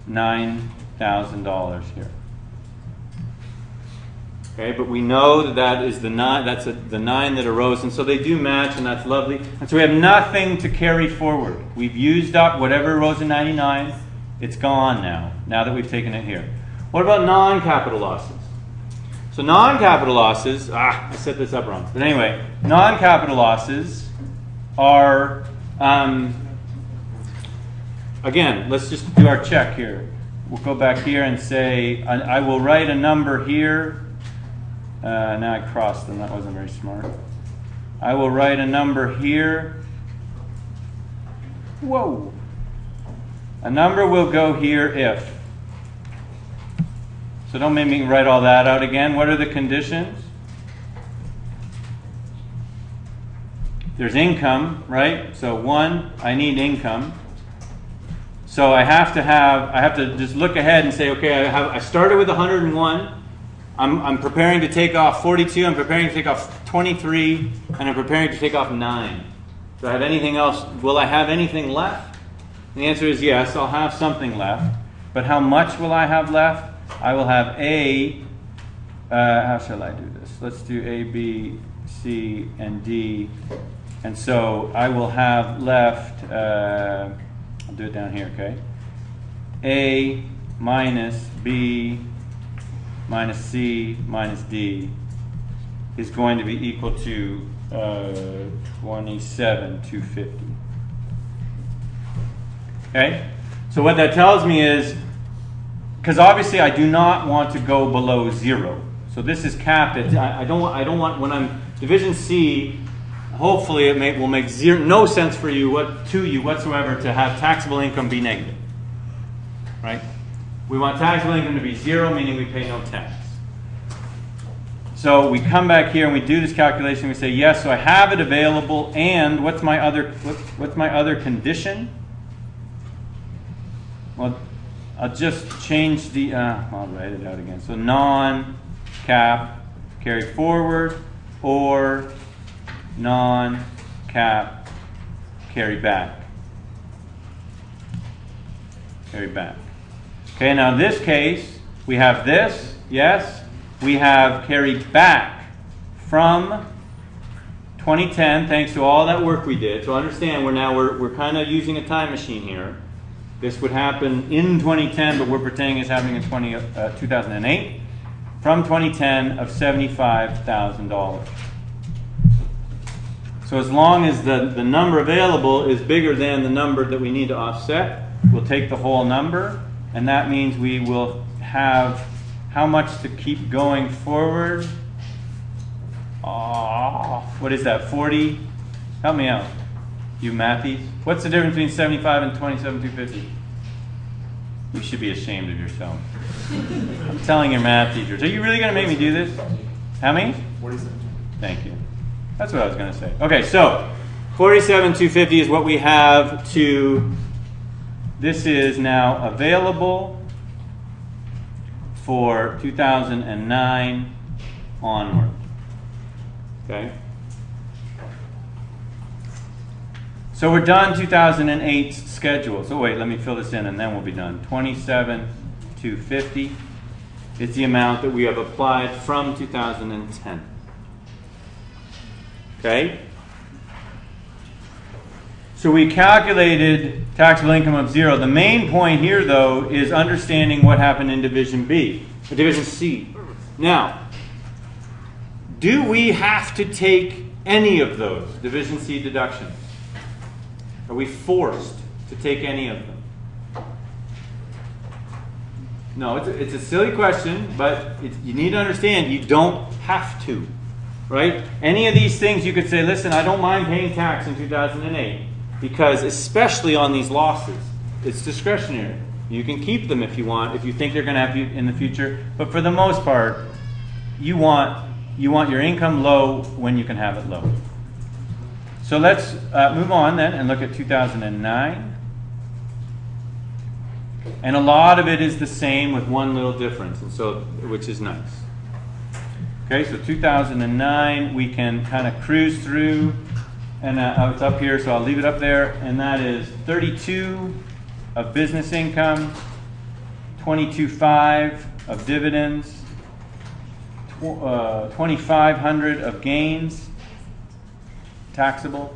$9,000 here. Okay, but we know that is the 9. That's the 9 that arose, and so they do match, and that's lovely. And so we have nothing to carry forward. We've used up whatever arose in 99. It's gone now. Now that we've taken it here. What about non-capital losses? So non-capital losses, I set this up wrong. But anyway, non-capital losses are, again, let's just do our check here. We'll go back here and say, I will write a number here. Now I crossed them, that wasn't very smart. I will write a number here. Whoa. A number will go here if. So don't make me write all that out again. What are the conditions? There's income, right? So 1, I need income. So I have to just look ahead and say, okay, I started with 101. I'm preparing to take off 42. I'm preparing to take off 23, and I'm preparing to take off 9. Do I have anything else? Will I have anything left? And the answer is yes. I'll have something left. But how much will I have left? I will have how shall I do this? Let's do A, B, C, and D. And so I will have left, I'll do it down here, okay? A minus B minus C minus D is going to be equal to 27,250. Okay? So what that tells me is, because obviously I do not want to go below 0. So this is capped at, I don't want, when I'm Division C, hopefully it will make no sense for you, whatsoever to have taxable income be negative. Right? We want taxable income to be 0, meaning we pay no tax. So we come back here and we do this calculation. We say, yes, so I have it available, and what's my other condition? Well, I'll just change the, I'll write it out again. So non-cap carry forward, or non-cap carry back. Carry back. Okay, now in this case, we have this, yes. We have carried back from 2010, thanks to all that work we did. So understand, we're kind of using a time machine here. This would happen in 2010, but we're pretending it's happening in 2008. From 2010 of $75,000. So as long as the number available is bigger than the number that we need to offset, we'll take the whole number, and that means we will have how much to keep going forward? What is that, 40? Help me out, you mathies. What's the difference between 75 and 27,250? You should be ashamed of yourself. I'm telling your math teachers. Are you really going to make me do this? How many?
47.
Thank you. That's what I was going to say. Okay, so 47,250 is what we have to, this is now available for 2009 onward. Okay? So we're done 2008's schedule. So wait, let me fill this in and then we'll be done. 27,250 is the amount that we have applied from 2010. Okay? So So we calculated taxable income of 0. The main point here, though, is understanding what happened in Division Division C. Now, do we have to take any of those Division C deductions? Are we forced to take any of them? No, it's a silly question, but you need to understand you don't have to, right? Any of these things you could say, listen, I don't mind paying tax in 2008 because especially on these losses, it's discretionary. You can keep them if you want, if you think they're going to have you in the future, but for the most part, you want your income low when you can have it low. So let's move on then and look at 2009. And a lot of it is the same with one little difference, and so which is nice. Okay, so 2009 we can kind of cruise through, and it's up here, so I'll leave it up there. And that is 32 of business income, 22.5 of dividends, 2,500 of gains, taxable,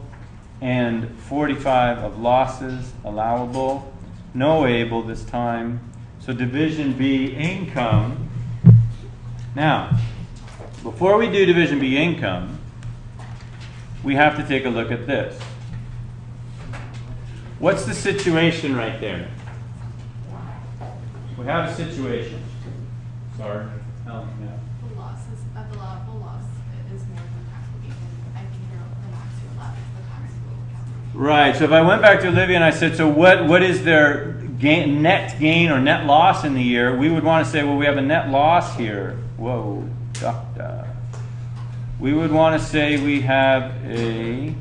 and 45 of losses, allowable. No able this time. So Division B income. Now, before we do Division B income, we have to take a look at this. What's the situation right there? We have a situation. Sorry. Oh, yeah.
The losses of the allowable loss is more than taxable gain. I think you're the max you're allowed is the taxable calculation.
Right. So if I went back to Olivia and I said, so what is their net gain or net loss in the year? We would want to say, well, we have a net loss here. Whoa, doctor. We would want to say we have a.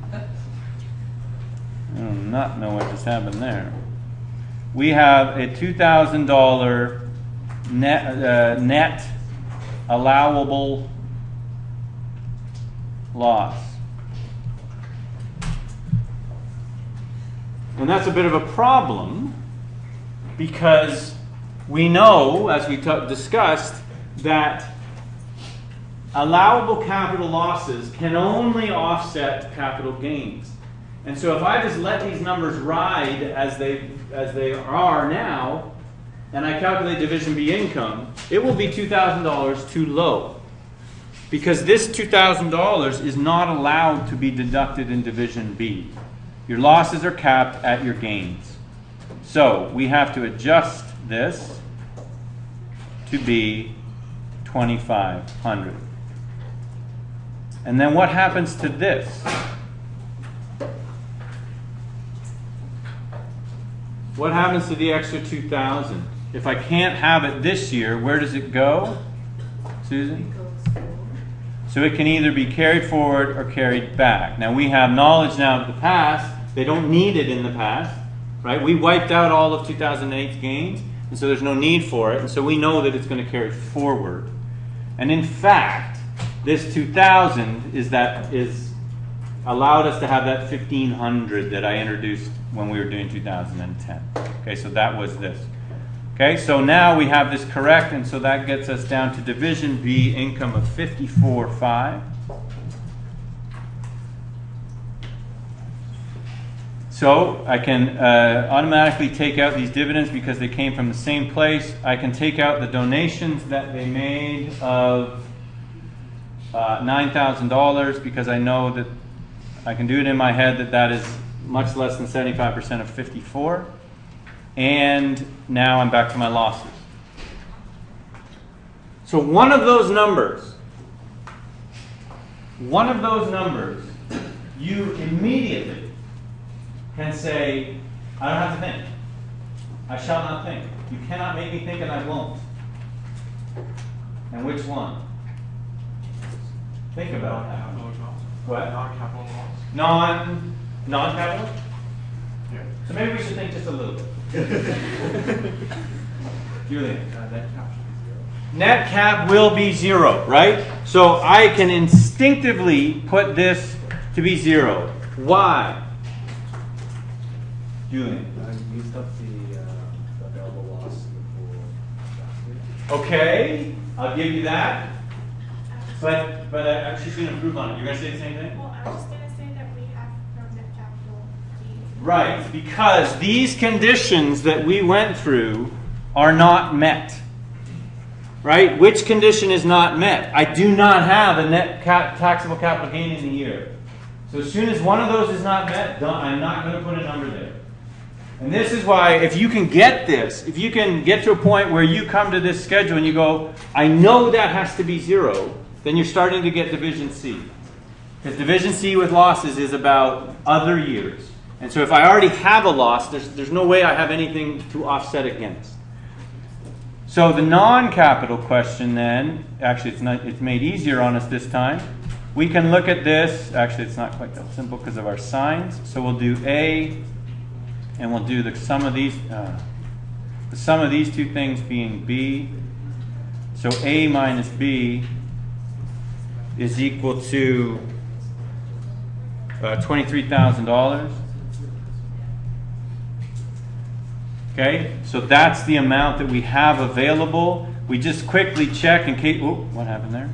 I do not know what just happened there. We have a $2,000 net allowable loss. And that's a bit of a problem because we know, as we discussed, that allowable capital losses can only offset capital gains. And so if I just let these numbers ride as they are now, and I calculate Division B income, it will be $2,000 too low. Because this $2,000 is not allowed to be deducted in Division B. Your losses are capped at your gains. So we have to adjust this to be 2,500. And then what happens to this? What happens to the extra 2,000? If I can't have it this year, where does it go? Susan? So it can either be carried forward or carried back. Now we have knowledge now of the past. They don't need it in the past, right? We wiped out all of 2008's gains, and so there's no need for it. And so we know that it's going to carry forward. And in fact, this 2,000 is allowed us to have that 1,500 that I introduced when we were doing 2010. Okay, so that was this. Okay, so now we have this correct, and so that gets us down to Division B income of 54.5. So I can automatically take out these dividends because they came from the same place. I can take out the donations that they made of $9,000 because I know that I can do it in my head that is much less than 75% of 54. And now I'm back to my losses. So one of those numbers, you immediately can say, I don't have to think. I shall not think. You cannot make me think and I won't. And which one? Think about that. What?
Non-capital loss.
Non-capital?
Yeah.
So maybe we should think just a little bit. Julian. Net cap will be 0, right? So I can instinctively put this to be 0. Why? Julian.
You used up the available loss in the pool last year.
Okay, I'll give you that. But she's going to improve on it. You're going to say the same thing?
Well, I was just going to say that we have from net capital gains
Right, because these conditions that we went through are not met. Right? Which condition is not met? I do not have a net taxable capital gain in the year. So as soon as one of those is not met, I'm not going to put a number there. And this is why, if you can get this, if you can get to a point where you come to this schedule and you go, I know that has to be 0, then you're starting to get Division C. Because Division C with losses is about other years. And so if I already have a loss, there's no way I have anything to offset against. So the non-capital question then, actually it's made easier on us this time. We can look at this, actually it's not quite that simple because of our signs. So we'll do A, and we'll do the sum of these two things being B. So A minus B is equal to $23,000. Okay, so that's the amount that we have available. We just quickly check in case. Oh, what happened there?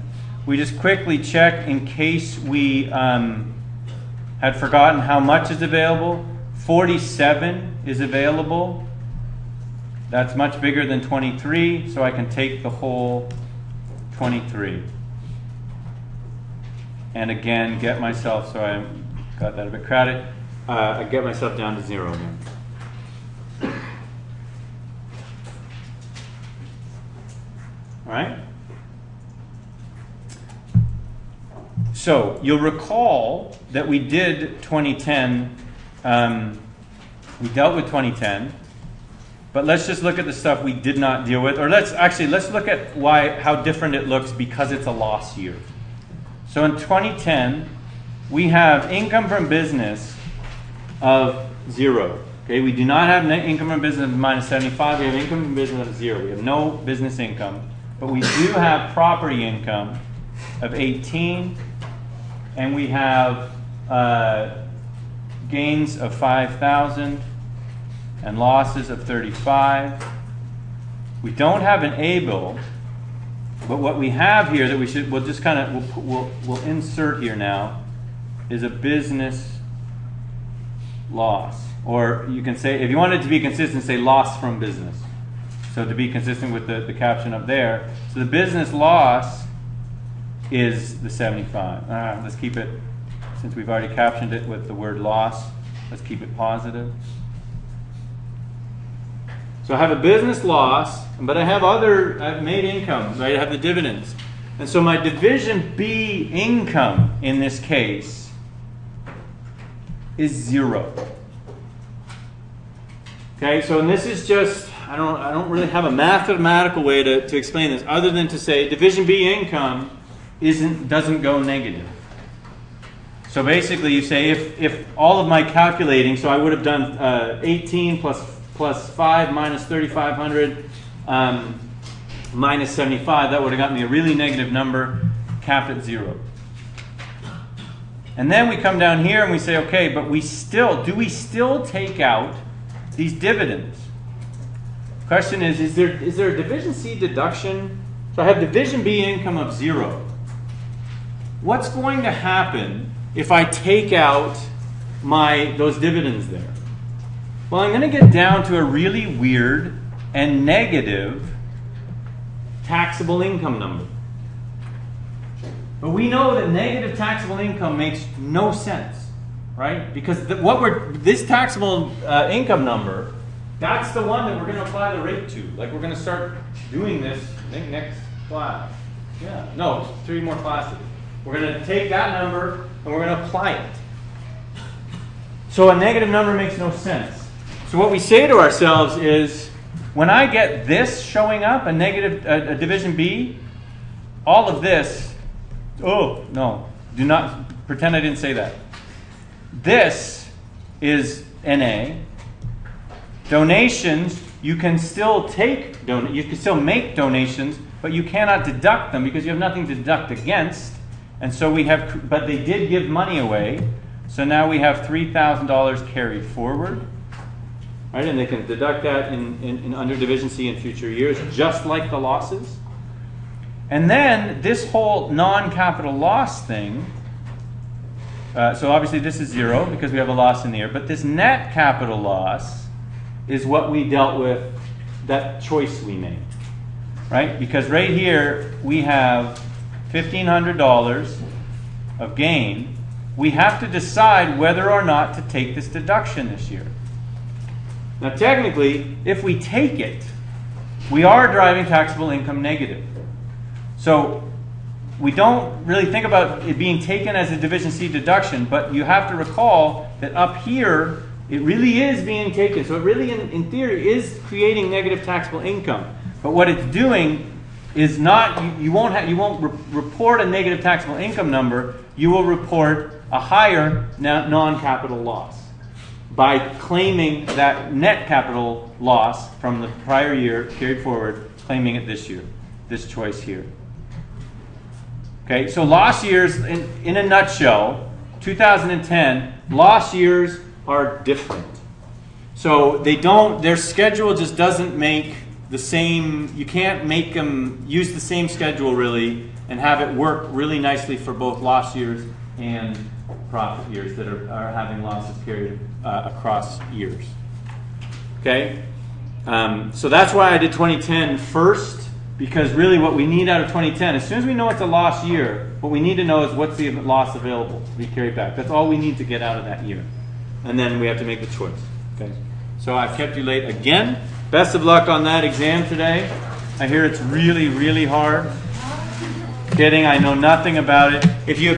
We just quickly check in case we had forgotten how much is available. 47 is available. That's much bigger than 23, so I can take the whole 23. And again, get myself, so I got that a bit crowded, I get myself down to 0 again. All right? So you'll recall that we did 2010, we dealt with 2010, but let's just look at the stuff we did not deal with, or let's look at how different it looks because it's a loss year. So in 2010, we have income from business of 0. Okay, we do not have net income from business of minus 75. We have income from business of 0. We have no business income. But we do have property income of 18, and we have gains of 5,000 and losses of 35. We don't have an able, but what we have here that we'll insert here now is a business loss, or you can say, if you want it to be consistent, say loss from business. So to be consistent with the caption up there. So the business loss is the 75. Let's keep it, since we've already captioned it with the word loss, let's keep it positive. So I have a business loss, but I've made income, right? I have the dividends. And so my Division B income in this case is 0. Okay, so and this is just, I don't really have a mathematical way to explain this other than to say Division B income doesn't go negative. So basically you say if all of my calculating, so I would have done 18 plus 5 minus 3,500 minus 75, that would have gotten me a really negative number capped at 0. And then we come down here and we say, okay, but do we still take out these dividends? Question is there a Division C deduction? So I have Division B income of 0. What's going to happen if I take out those dividends there? Well, I'm going to get down to a really weird and negative taxable income number. But we know that negative taxable income makes no sense, right? Because this taxable income number, that's the one that we're going to apply the rate to. Like we're going to start doing this, I think next class. Yeah, no, 3 more classes. We're going to take that number and we're going to apply it. So a negative number makes no sense. So what we say to ourselves is, when I get this showing up, a Division B, all of this, oh, no, do not pretend I didn't say that. This is NA. Donations, you can still make donations, but you cannot deduct them because you have nothing to deduct against. And so but they did give money away. So now we have $3,000 carried forward. Right, and they can deduct that in under Division C in future years, just like the losses. And then this whole non-capital loss thing so obviously this is 0 because we have a loss in the year, but this net capital loss is what we dealt with, that choice we made, right? Because right here we have $1,500 of gain. We have to decide whether or not to take this deduction this year. Now technically, if we take it, we are driving taxable income negative. So we don't really think about it being taken as a Division C deduction, but you have to recall that up here, it really is being taken. So it really, in theory, is creating negative taxable income. But what it's doing is not, you won't report a negative taxable income number, you will report a higher non-capital loss by claiming that net capital loss from the prior year carried forward, claiming it this year, this choice here. Okay, so loss years, in a nutshell, 2010, loss years are different. So they don't, their schedule just doesn't make the same, you can't make them use the same schedule really and have it work really nicely for both loss years and profit years that are having losses carried across years. Okay, so that's why I did 2010 first. Because really what we need out of 2010, as soon as we know it's a loss year, what we need to know is what's the loss available to be carried back. That's all we need to get out of that year. And then we have to make the choice. Okay. So I've kept you late again. Best of luck on that exam today. I hear it's really, really hard. Kidding, I know nothing about it. If you